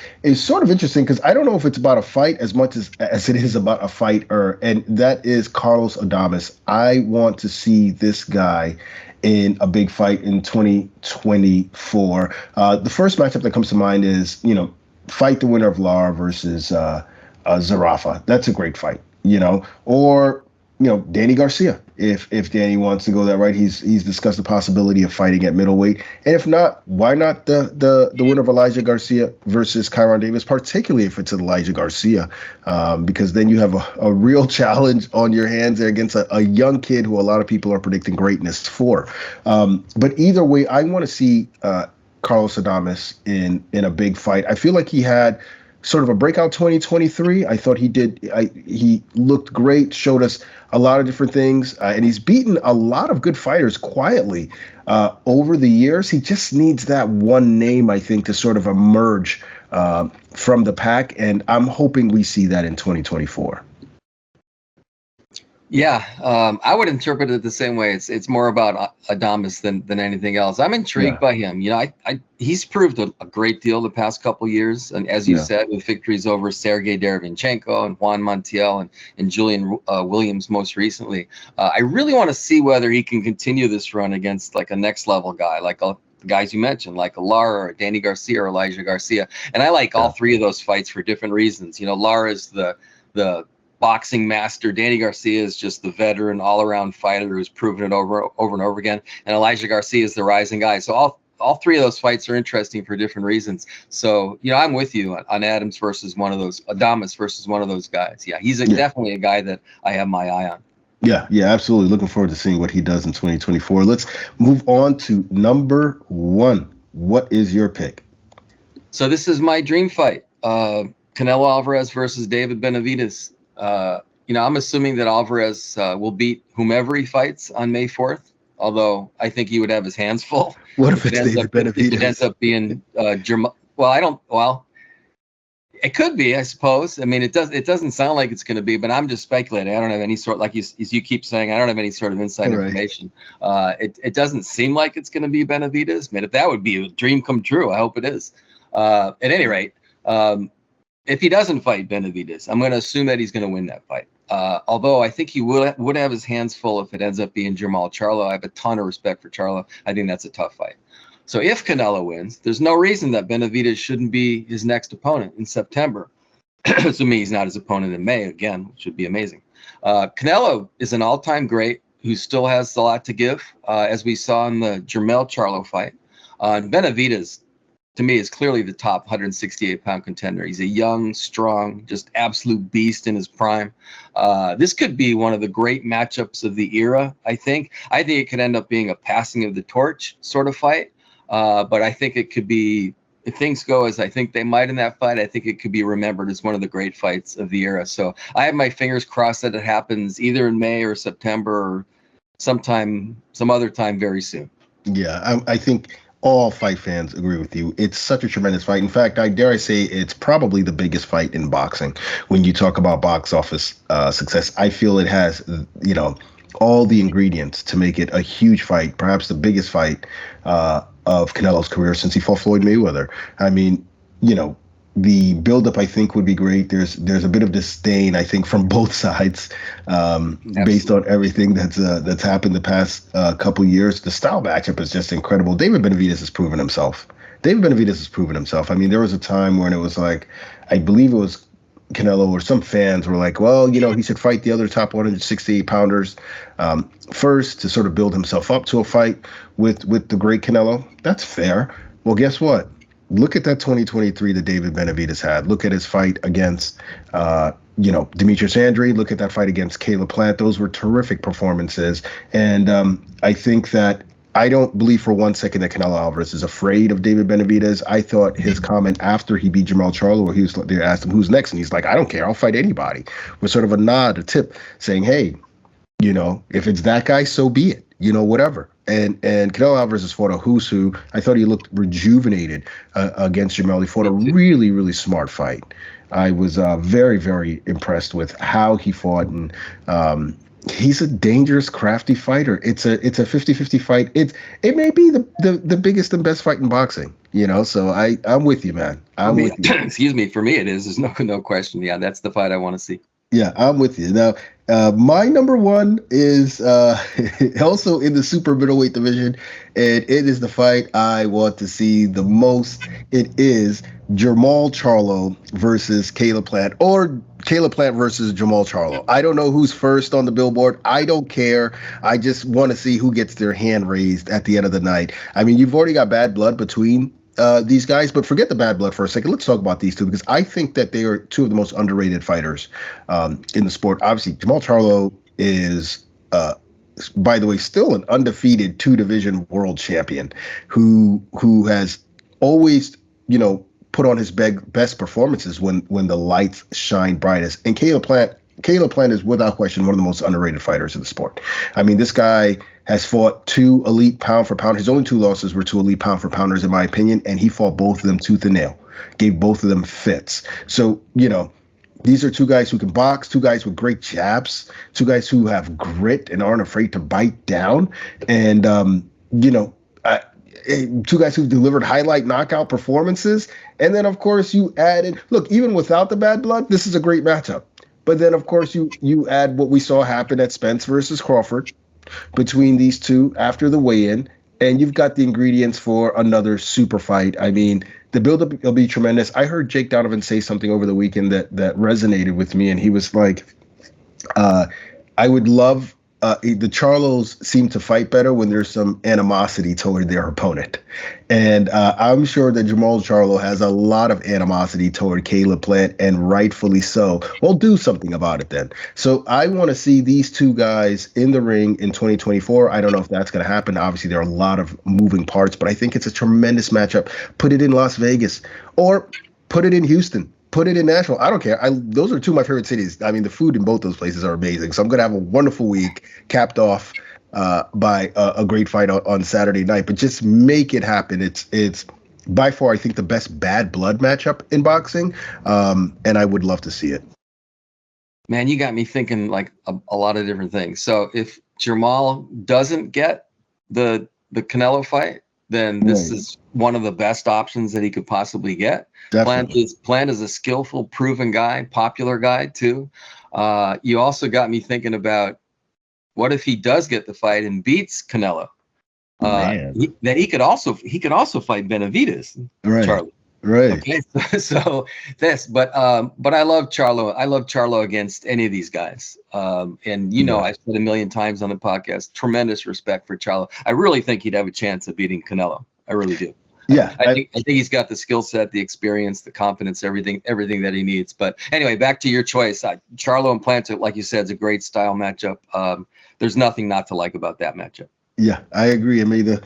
sort of interesting because I don't know if it's about a fight as much as it is about a fighter, and that is Carlos Adames. I want to see this guy in a big fight in 2024. The first matchup that comes to mind is, fight the winner of Lara versus Zarafa. That's a great fight. or Danny Garcia. If Danny wants to go that right, he's discussed the possibility of fighting at middleweight, and if not, why not the winner of Elijah Garcia versus Kyron Davis, particularly if it's Elijah Garcia, because then you have a real challenge on your hands there against a young kid who a lot of people are predicting greatness for. But either way, I want to see Carlos Adames in a big fight. I feel like he had sort of a breakout 2023. I thought he did. He looked great, showed us a lot of different things, and he's beaten a lot of good fighters quietly over the years. He just needs that one name, I think, to sort of emerge from the pack, and I'm hoping we see that in 2024. Yeah, I would interpret it the same way. It's more about Adames than anything else. I'm intrigued by him. He's proved a great deal the past couple of years, and as you said, with victories over Sergey Derevyanchenko and Juan Montiel and Julian Williams most recently. I really want to see whether he can continue this run against like a next level guy, like the guys you mentioned, like a Lara or Danny Garcia or Elijah Garcia. And I like all three of those fights for different reasons. Lara is the boxing master. Danny Garcia is just the veteran, all-around fighter who's proven it over and over again. And Elijah Garcia is the rising guy. So all three of those fights are interesting for different reasons. So, I'm with you on Adames versus one of those guys. Yeah, he's definitely a guy that I have my eye on. Yeah, absolutely. Looking forward to seeing what he does in 2024. Let's move on to number 1. What is your pick? So this is my dream fight. Canelo Alvarez versus David Benavidez. I'm assuming that Alvarez will beat whomever he fights on May 4th, although I think he would have his hands full. What if it's David Benavidez? If it ends up being it could be, I suppose. I mean, it doesn't sound like it's going to be, but I'm just speculating. I don't have any sort, like you keep saying, I don't have any sort of inside information. It doesn't seem like it's going to be Benavidez. Man, if that would be a dream come true, I hope it is. At any rate, if he doesn't fight Benavidez, I'm going to assume that he's going to win that fight. Although I think he would have his hands full if it ends up being Jermall Charlo. I have a ton of respect for Charlo. I think that's a tough fight. So if Canelo wins, there's no reason that Benavidez shouldn't be his next opponent in September. Assuming he's not his opponent in May, again, which would be amazing. Canelo is an all-time great who still has a lot to give, as we saw in the Jermall Charlo fight. Benavidez, to me, is clearly the top 168-pound contender. He's a young, strong, just absolute beast in his prime. This could be one of the great matchups of the era, I think. I think it could end up being a passing of the torch sort of fight. But I think it could be, if things go as I think they might in that fight, I think it could be remembered as one of the great fights of the era. So I have my fingers crossed that it happens either in May or September or some other time very soon. Yeah, I think all fight fans agree with you. It's such a tremendous fight. In fact, I dare say it's probably the biggest fight in boxing. When you talk about box office success, I feel it has, all the ingredients to make it a huge fight, perhaps the biggest fight of Canelo's career since he fought Floyd Mayweather. I mean, the buildup, I think, would be great. There's a bit of disdain, I think, from both sides, based on everything that's happened the past couple years. The style matchup is just incredible. David Benavidez has proven himself. I mean, there was a time when it was like, I believe it was Canelo or some fans were like, well, he should fight the other top 168 pounders first to sort of build himself up to a fight with the great Canelo. That's fair. Well, guess what? Look at that 2023 that David Benavidez had. Look at his fight against, Demetrius Andre. Look at that fight against Caleb Plant. Those were terrific performances. And I think that I don't believe for one second that Canelo Alvarez is afraid of David Benavidez. I thought his comment after he beat Jermall Charlo, where they asked him who's next, and he's like, I don't care, I'll fight anybody, was sort of a nod, a tip, saying, hey, if it's that guy, so be it, whatever. And Canelo Alvarez has fought a who's who. I thought he looked rejuvenated against Jermall. He fought a really, really smart fight. I was very, very impressed with how he fought, and he's a dangerous, crafty fighter. It's a 50-50 fight. It may be the biggest and best fight in boxing, so I'm with you, man. With you. Excuse me, for me it is. There's no question. Yeah, that's the fight I want to see. Yeah, I'm with you. Now, my number one is also in the super middleweight division, and it is the fight I want to see the most. It is Jermall Charlo versus Caleb Plant, or Caleb Plant versus Jermall Charlo. I don't know who's first on the billboard. I don't care. I just want to see who gets their hand raised at the end of the night. I mean, you've already got bad blood between these guys, but forget the bad blood for a second. Let's talk about these two, because I think that they are two of the most underrated fighters in the sport. Obviously, Jermall Charlo is, by the way, still an undefeated 2-division world champion who has always, put on his best performances when the lights shine brightest. And Caleb Plant is without question one of the most underrated fighters in the sport. I mean, this guy has fought 2 elite pound for pound. His only 2 losses were 2 elite pound for pounders, in my opinion, and he fought both of them tooth and nail, gave both of them fits. So, these are 2 guys who can box, 2 guys with great jabs, 2 guys who have grit and aren't afraid to bite down. And, 2 guys who've delivered highlight knockout performances. And then, of course, you add in, look, even without the bad blood, this is a great matchup. But then, of course, you add what we saw happen at Spence versus Crawford between these two after the weigh-in, and you've got the ingredients for another super fight. I mean, the build-up will be tremendous. I heard Jake Donovan say something over the weekend that resonated with me, and he was like, I would love the Charlos seem to fight better when there's some animosity toward their opponent. And I'm sure that Jermall Charlo has a lot of animosity toward Caleb Plant, and rightfully so. We'll do something about it then. So I want to see these 2 guys in the ring in 2024. I don't know if that's going to happen. Obviously, there are a lot of moving parts, but I think it's a tremendous matchup. Put it in Las Vegas or put it in Houston. Put it in Nashville. I don't care. Those are 2 of my favorite cities. I mean, the food in both those places are amazing. So I'm going to have a wonderful week capped off by a great fight on Saturday night. But just make it happen. It's by far, I think, the best bad blood matchup in boxing. And I would love to see it. Man, you got me thinking like a lot of different things. So if Jermall doesn't get the Canelo fight, then this is one of the best options that he could possibly get. Plant is a skillful, proven guy, popular guy too. You also got me thinking about what if he does get the fight and beats Canelo? That he could also fight Benavidez, right? Charlie. Right. Okay. So this, but I love Charlo. I love Charlo against any of these guys. And I've said a million times on the podcast, tremendous respect for Charlo. I really think he'd have a chance of beating Canelo. I really do. Yeah. I think he's got the skill set, the experience, the confidence, everything that he needs. But anyway, back to your choice. Charlo and Plant, like you said, is a great style matchup. There's nothing not to like about that matchup. Yeah, I agree. And may the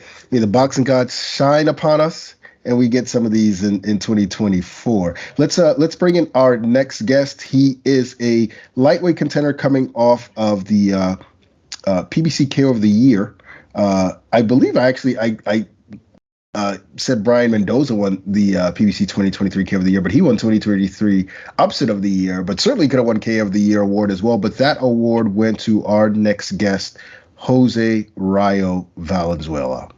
boxing gods shine upon us, and we get some of these in 2024. Let's bring in our next guest. He is a lightweight contender coming off of the PBC KO of the Year. I believe I said Brian Mendoza won the PBC 2023 KO of the Year, but he won 2023 Upset of the Year, but certainly could have won KO of the Year award as well. But that award went to our next guest, Jose Rayo Valenzuela.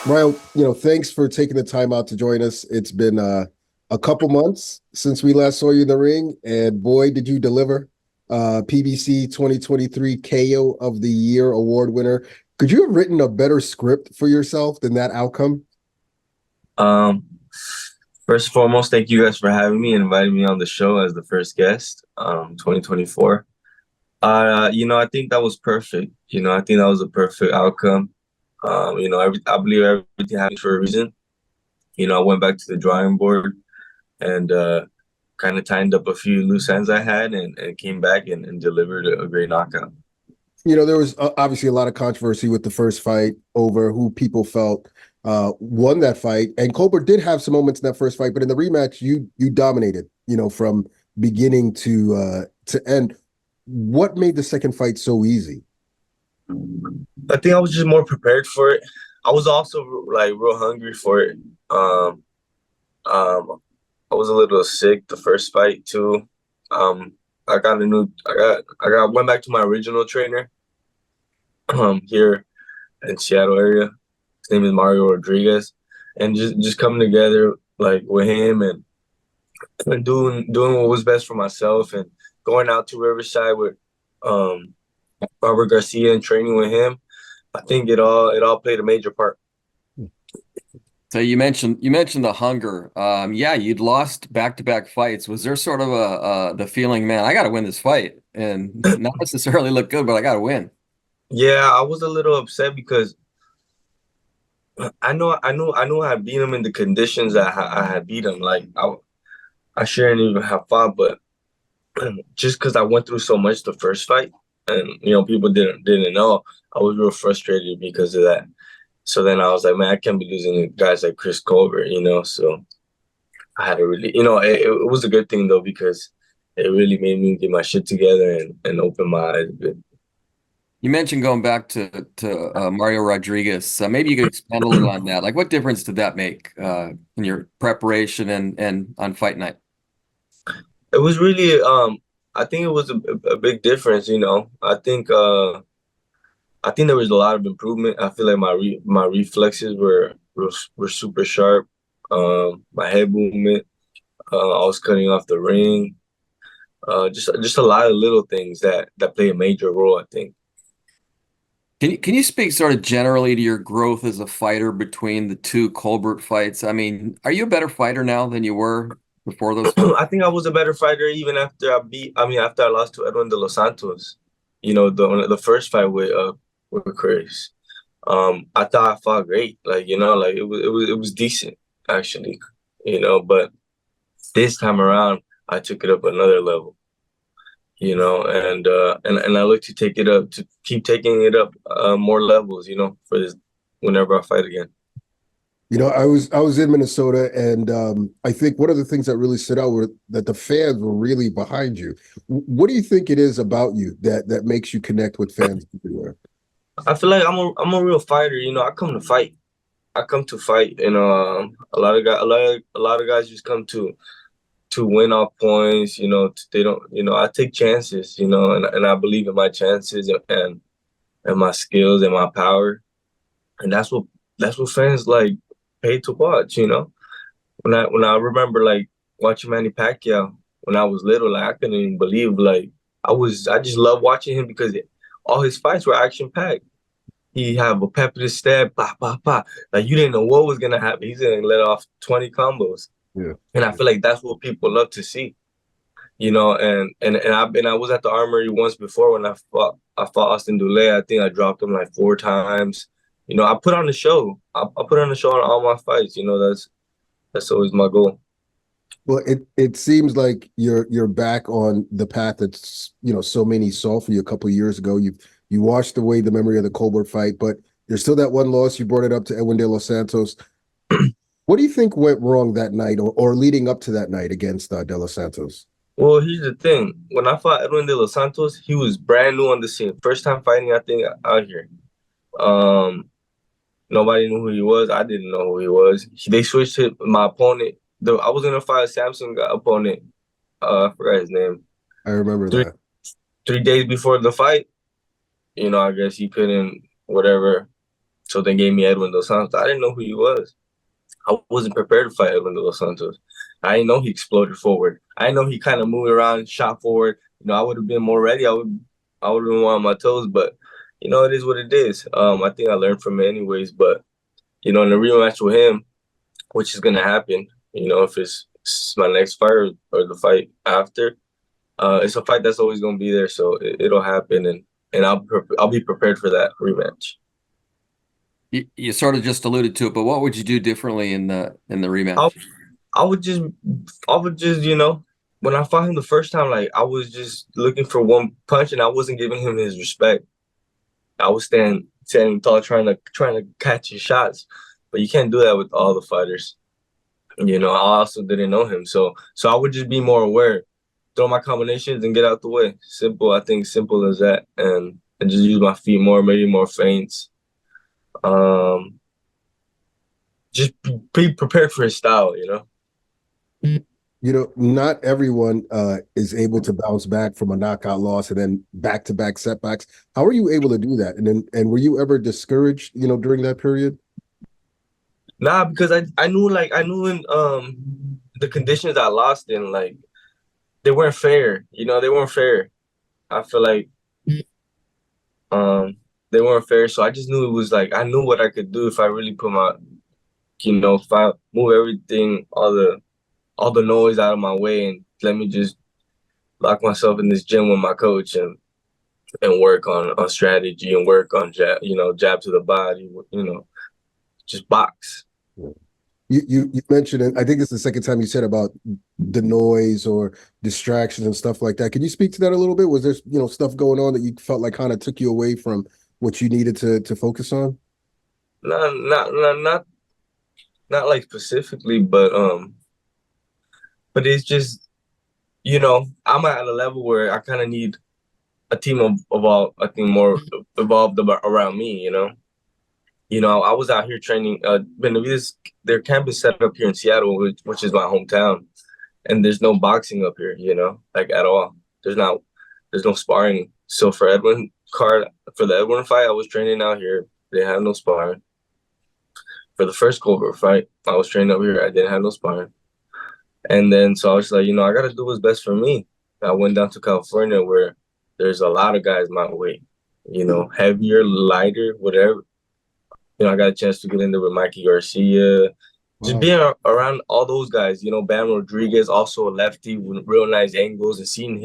Rayo, thanks for taking the time out to join us. It's been a couple months since we last saw you in the ring, and boy, did you deliver. PBC 2023 KO of the Year award winner. Could you have written a better script for yourself than that outcome? First and foremost, thank you guys for having me and inviting me on the show as the first guest, 2024. I think that was perfect. I think that was a perfect outcome. I believe everything happened for a reason. I went back to the drawing board and kind of tightened up a few loose ends I had and came back and delivered a great knockout. There was obviously a lot of controversy with the first fight over who people felt won that fight. And Colbert did have some moments in that first fight, but in the rematch, you dominated, from beginning to end. What made the second fight so easy? I think I was just more prepared for it. I was also real hungry for it. I was a little sick the first fight too. I went back to my original trainer here in Seattle area. His name is Mario Rodriguez, and just coming together with him and and doing what was best for myself, and going out to Riverside with Robert Garcia and training with him. I think it all played a major part. So you mentioned the hunger. Yeah, you'd lost back-to-back fights. Was there sort of the feeling, man, I got to win this fight, and not necessarily look good, but I got to win? Yeah, I was a little upset because I knew I beat him in the conditions that I had beat him. Like I shouldn't even have fought, but just because I went through so much the first fight, and people didn't know, I was real frustrated because of that. So then I was like, man, I can't be losing to guys like Chris Colbert, So I had to really, it was a good thing though, because it really made me get my shit together and open my eyes a bit. You mentioned going back to Mario Rodriguez. Maybe you could expand a little on that. Like, what difference did that make in your preparation and on fight night? It was really, I think it was a big difference. I think there was a lot of improvement. I feel like my reflexes were super sharp. My head movement, I was cutting off the ring. Just a lot of little things that play a major role, I think. Can you speak sort of generally to your growth as a fighter between the two Colbert fights? I mean, are you a better fighter now than you were before those fights? I think I was a better fighter even after after I lost to Edwin de los Santos. The first fight with Chris. I thought I fought great. It was decent actually. But this time around I took it up another level. And I look to take it up, to keep taking it up more levels, for this whenever I fight again. I was in Minnesota, and I think one of the things that really stood out were that the fans were really behind you. What do you think it is about you that makes you connect with fans everywhere? I feel like I'm a real fighter. I come to fight. And a lot of guys just come to win off points. They don't. I take chances. And I believe in my chances and my skills and my power, and that's what fans like pay to watch. When I remember like watching Manny Pacquiao when I was little, like I couldn't even believe. Like I just love watching him because all his fights were action packed. He have a pep in his step, bah, bah, bah. Like you didn't know what was gonna happen. He's gonna let off 20 combos. Yeah. And I feel like that's what people love to see. And I was at the Armory once before when I fought Austin Dulé. I think I dropped him like 4 times. I put on the show. I put on the show on all my fights. That's always my goal. Well, it seems like you're back on the path that's so many saw for you a couple of years ago. You washed away the memory of the Colbert fight, but there's still that one loss. You brought it up to Edwin de los Santos. What do you think went wrong that night or leading up to that night against de los Santos? Well, here's the thing. When I fought Edwin de los Santos, he was brand new on the scene. First time fighting, I think, out here. Nobody knew who he was. I didn't know who he was. They switched to my opponent. I was going to fight a Samsung opponent. I forgot his name. I remember that. 3 days before the fight, I guess he couldn't, whatever. So they gave me Edwin dos Santos. I didn't know who he was. I wasn't prepared to fight Edwin dos Santos. I didn't know he exploded forward. I didn't know he kind of moved around, shot forward. I would have been more ready. I would have been on my toes, but it is what it is. I think I learned from it anyways. But in the rematch with him, which is gonna happen, if it's my next fight or the fight after, it's a fight that's always gonna be there. So it'll happen, and I'll be prepared for that rematch. You sort of just alluded to it, but what would you do differently in the rematch? I would just, when I fought him the first time, like I was just looking for one punch, and I wasn't giving him his respect. I was standing tall, trying to catch his shots, but you can't do that with all the fighters. I also didn't know him, so I would just be more aware, throw my combinations and get out the way. Simple, I think, simple as that, and just use my feet more, maybe more feints. Just be prepared for his style, Not everyone is able to bounce back from a knockout loss and then back-to-back setbacks. How are you able to do that? And were you ever discouraged, during that period? Nah, because I knew in the conditions I lost in, like, they weren't fair. You know, they weren't fair. I feel like they weren't fair. So I just knew it was like, I knew what I could do if I really put my, you know, if I move everything, all the noise out of my way, and let me just lock myself in this gym with my coach and work on strategy and work on jab to the body, you know, just box. You mentioned it. I think this is the second time you said about the noise or distractions and stuff like that. Can you speak to that a little bit? Was there, you know, stuff going on that you felt like kind of took you away from what you needed to focus on? Not like specifically, but it's just, you know, I'm at a level where I kind of need a team of all, I think, more evolved around me, you know. You know, I was out here training. Benavides, their camp is set up here in Seattle, which is my hometown, and there's no boxing up here, you know, like at all. There's no sparring. So for the Edwin fight, I was training out here. They had no sparring. For the first Colbert fight, I was training up here. I didn't have no sparring. And then so I was like, you know, I got to do what's best for me. I went down to California where there's a lot of guys my weight, you know, heavier, lighter, whatever. You know, I got a chance to get in there with Mikey Garcia. Just being around all those guys, you know, Bam Rodriguez, also a lefty with real nice angles, and seeing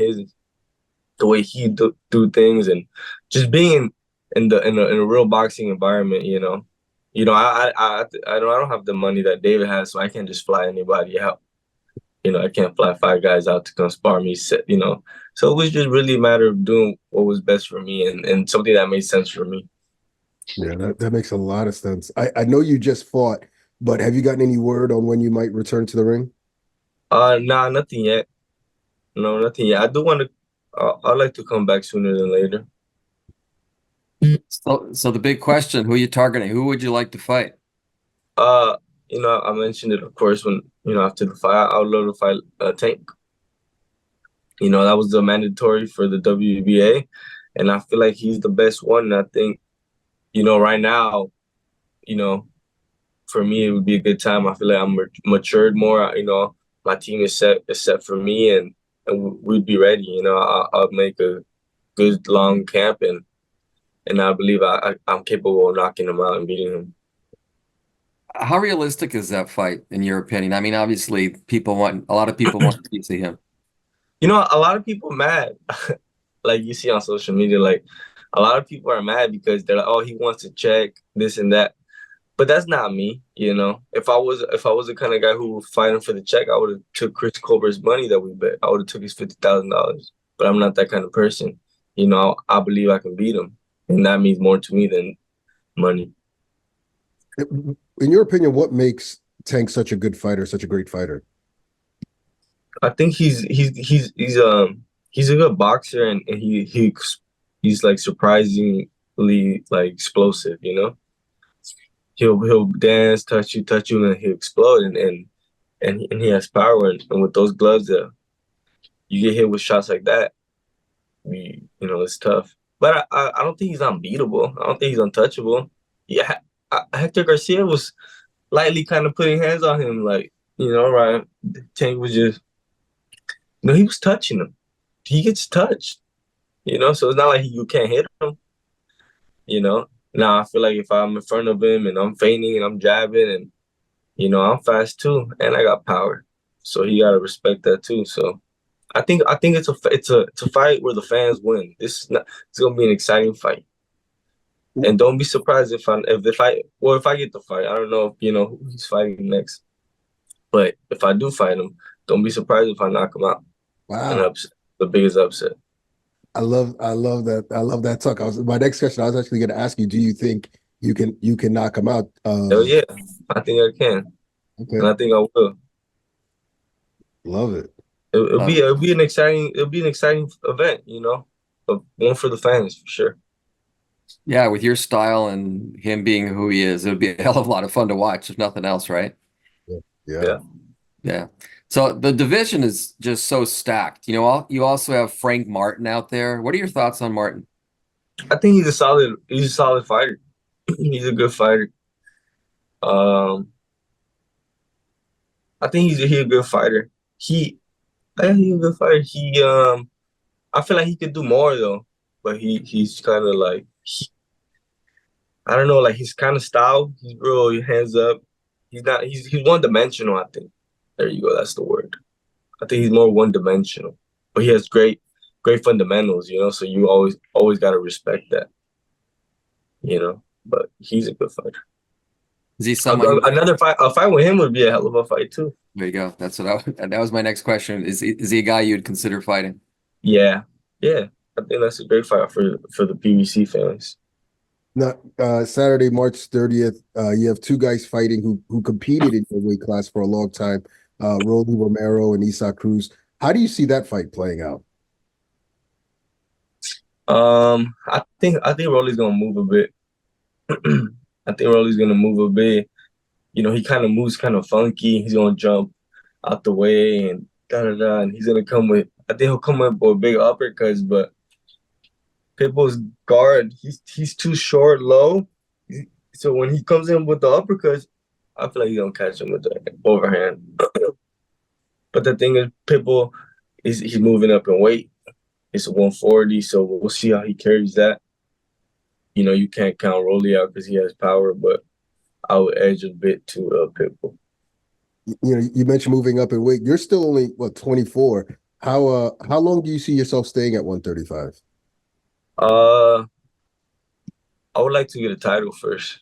the way he do things, and just being in a real boxing environment, you know. You know, I don't have the money that David has, so I can't just fly anybody out. You know, I can't fly 5 guys out to come spar me, you know. So it was just really a matter of doing what was best for me and something that made sense for me. Yeah, that makes a lot of sense. I know you just fought, but have you gotten any word on when you might return to the ring? Nah, nothing yet. No, nothing yet. I do want to. I'd like to come back sooner than later. So the big question: who are you targeting? Who would you like to fight? You know, I mentioned it, of course, when, you know, after the fight, I would love to fight Tank. You know, that was the mandatory for the WBA, and I feel like he's the best one. And I think, you know, right now, you know, for me, it would be a good time. I feel like I'm matured more. You know, my team is set for me, and we'd be ready. You know, I'll make a good long camp, and I believe I'm capable of knocking him out and beating him. How realistic is that fight, in your opinion? I mean, obviously, a lot of people want to see him. You know, a lot of people mad, like you see on social media, like a lot of people are mad because they're like, oh, he wants to check this and that. But that's not me, you know. If I was the kind of guy who was fighting for the check, I would have took Chris Colbert's money that we bet. I would have took his $50,000. But I'm not that kind of person. You know, I believe I can beat him, and that means more to me than money. In your opinion, what makes Tank such a good fighter, such a great fighter? I think he's a good boxer, and he's like surprisingly like explosive, you know. He'll dance, touch you, and he'll explode, and he has power, and with those gloves, you get hit with shots like that, you know, it's tough. But I don't think he's unbeatable. I don't think he's untouchable. Yeah, Hector Garcia was lightly kind of putting hands on him, like, you know, right? Tank was just, you know, he was touching him. He gets touched, you know, so it's not like you can't hit him, you know. Now I feel like if I'm in front of him and I'm feigning and I'm jabbing, and, you know, I'm fast too, and I got power, so he gotta respect that too. So I think it's a fight where the fans win. It's gonna be an exciting fight. And don't be surprised if I get the fight. I don't know if, you know, who he's fighting next, but if I do fight him, don't be surprised if I knock him out. Wow, the biggest upset. I love that. I love that talk. My next question, I was actually going to ask you: do you think you can knock him out? Hell yeah, I think I can, okay. And I think I will. Love it. It'll be an exciting event, you know, one for the fans for sure. Yeah, with your style and him being who he is, it would be a hell of a lot of fun to watch, if nothing else, right? Yeah. So the division is just so stacked. You know, you also have Frank Martin out there. What are your thoughts on Martin? I think he's a solid fighter. He's a good fighter. I think he's a good fighter. I think he's a good fighter. I feel like he could do more though, but he's kind of like I don't know, like his kind of style. He's real hands up. He's one dimensional. I think. There you go. That's the word. I think he's more one dimensional, but he has great fundamentals. So you always got to respect that. But he's a good fighter. Is he someone? A fight with him would be a hell of a fight too. There you go. That was my next question. Is he a guy you'd consider fighting? Yeah. I think that's a great fight for the PBC fans. Now, Saturday, March 30th, you have two guys fighting who competed in your weight class for a long time, Rolly Romero and Isaac Cruz. How do you see that fight playing out? I think Rolly's gonna move a bit. I think Rolly's gonna move a bit. He kind of moves kind of funky. He's gonna jump out the way and and he's gonna come with. I think he'll come up with big uppercuts, but Pitbull's guard, he's too short, low. So when he comes in with the uppercuts, I feel like he's gonna catch him with the overhand. But the thing is, Pitbull he's moving up in weight. It's 140, so we'll see how he carries that. You can't count Rolly out because he has power, but I would edge a bit to Pitbull. You mentioned moving up in weight. You're still only 24. How long do you see yourself staying at 135? I would like to get a title first.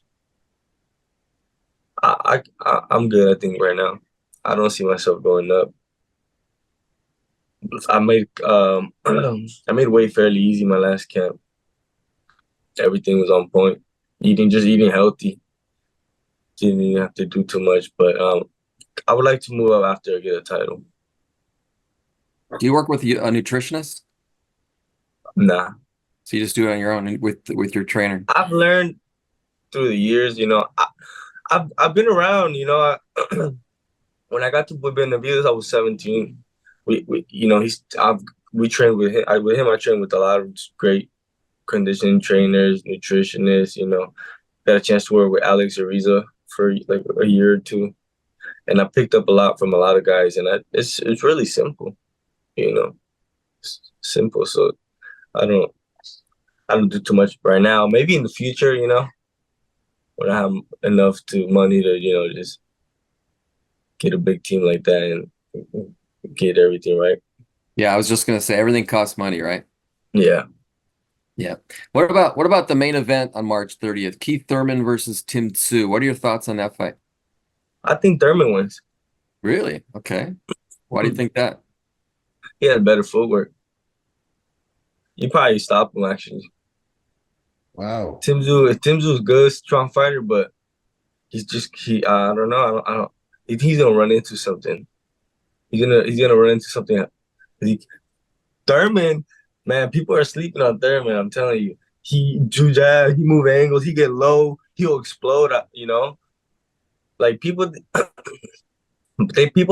I'm good, I think, right now. I don't see myself going up. I made weight fairly easy my last camp. Everything was on point. Eating healthy. Didn't even have to do too much, but I would like to move up after I get a title. Do you work with a nutritionist? Nah. So you just do it on your own with your trainer? I've learned through the years, I've been around, when I got to Benavides, I was 17. We trained with him. I trained with a lot of great conditioning trainers, nutritionists, got a chance to work with Alex Ariza for like a year or two. And I picked up a lot from a lot of guys, and it's really simple, It's simple. So I don't do too much right now. Maybe in the future, when I have enough money to, just get a big team like that and get everything right. Yeah, I was just gonna say everything costs money, right? Yeah. Yeah. What about the main event on March 30th? Keith Thurman versus Tszyu. What are your thoughts on that fight? I think Thurman wins. Really? Okay. Why do you think that? He has better footwork. You probably stop him, actually. Wow. Tszyu is good, strong fighter, but I don't know. He's gonna run into something. He's gonna run into something. Thurman, man, people are sleeping on Thurman. I'm telling you, he jab, he move angles, he get low, he'll explode. Like people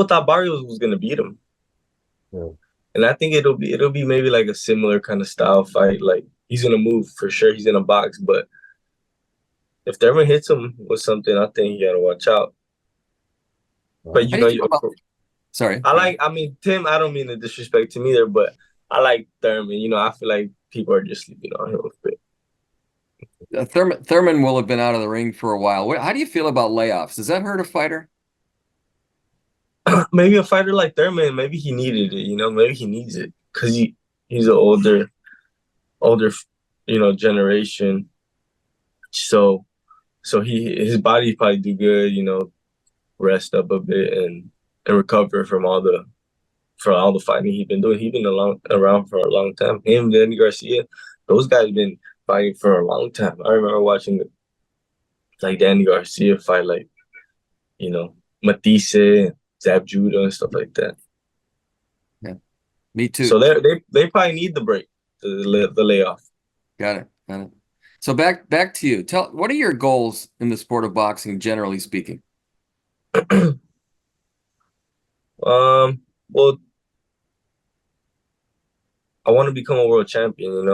thought Barrios was gonna beat him. Yeah. And I think it'll be maybe like a similar kind of style fight. Like he's gonna move for sure. He's in a box, but if Thurman hits him with something, I think you gotta watch out. But sorry. Tim, I don't mean to disrespect him either, but I like Thurman. I feel like people are just sleeping on him a bit. Thurman will have been out of the ring for a while. How do you feel about layoffs? Does that hurt a fighter? Maybe a fighter like Thurman, maybe he needed it. Maybe he needs it because he's an older, generation. So his body probably do good. Rest up a bit and recover from all the fighting he's been doing. He's been around for a long time. Him, Danny Garcia, those guys been fighting for a long time. I remember watching Danny Garcia fight Matisse, Zab Judah, and stuff like that. Yeah, me too. So they probably need the break, the layoff. Got it. So back to you. What are your goals in the sport of boxing, generally speaking? Well, I want to become a world champion,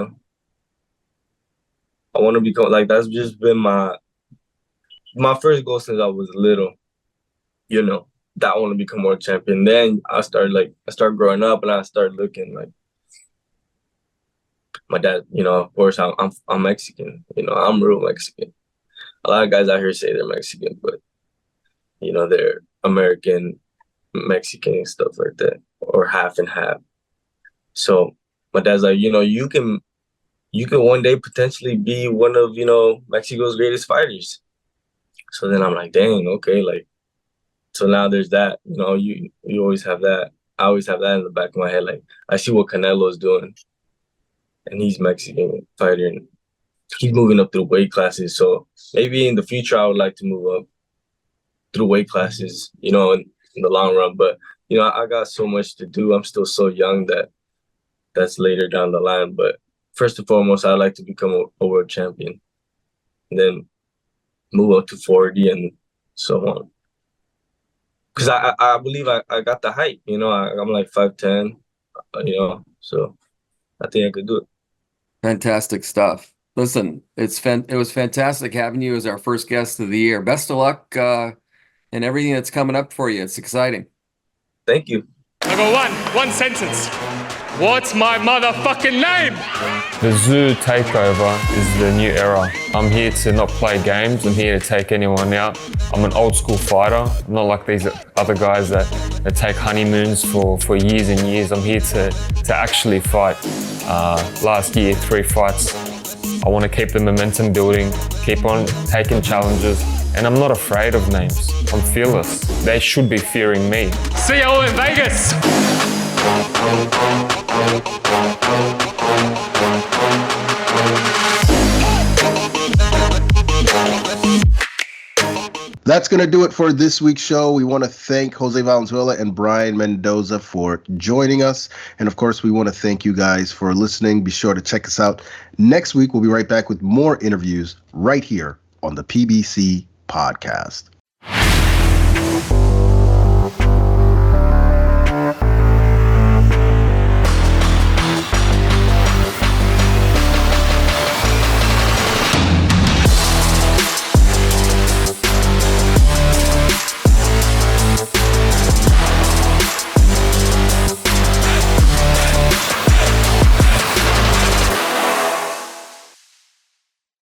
I want to become that's just been my first goal since I was little, that I want to become world champion. Then I started growing up, and I started looking like my dad. You know, of course, I'm Mexican. You know, I'm real Mexican. A lot of guys out here say they're Mexican, but you know, they're American, Mexican, and stuff like that, or half and half. So my dad's like, you know, you can one day potentially be one of, you know, Mexico's greatest fighters. So then I'm like, dang, okay, like, so now there's that, you know, you always have that. I always have that in the back of my head. Like, I see what Canelo's doing, and he's Mexican fighter, and he's moving up through weight classes. So maybe in the future, I would like to move up through weight classes, you know, in the long run. But, you know, I got so much to do. I'm still so young that's later down the line. But first and foremost, I'd like to become a world champion, and then move up to 40 and so on. Because I believe I got the height, you know, I'm like 5'10", you know, so I think I could do it. Fantastic stuff. Listen, it was fantastic having you as our first guest of the year. Best of luck in everything that's coming up for you. It's exciting. Thank you. Number one sentence. What's my motherfucking name? The Tszyu takeover is the new era. I'm here to not play games. I'm here to take anyone out. I'm an old school fighter. I'm not like these other guys that take honeymoons for years and years. I'm here to actually fight. Last year, 3 fights. I want to keep the momentum building, keep on taking challenges, and I'm not afraid of names. I'm fearless. They should be fearing me. See you all in Vegas. That's going to do it for this week's show. We want to thank Jose Valenzuela and Brian Mendoza for joining us. And of course, we want to thank you guys for listening. Be sure to check us out next week. We'll be right back with more interviews right here on the PBC Podcast.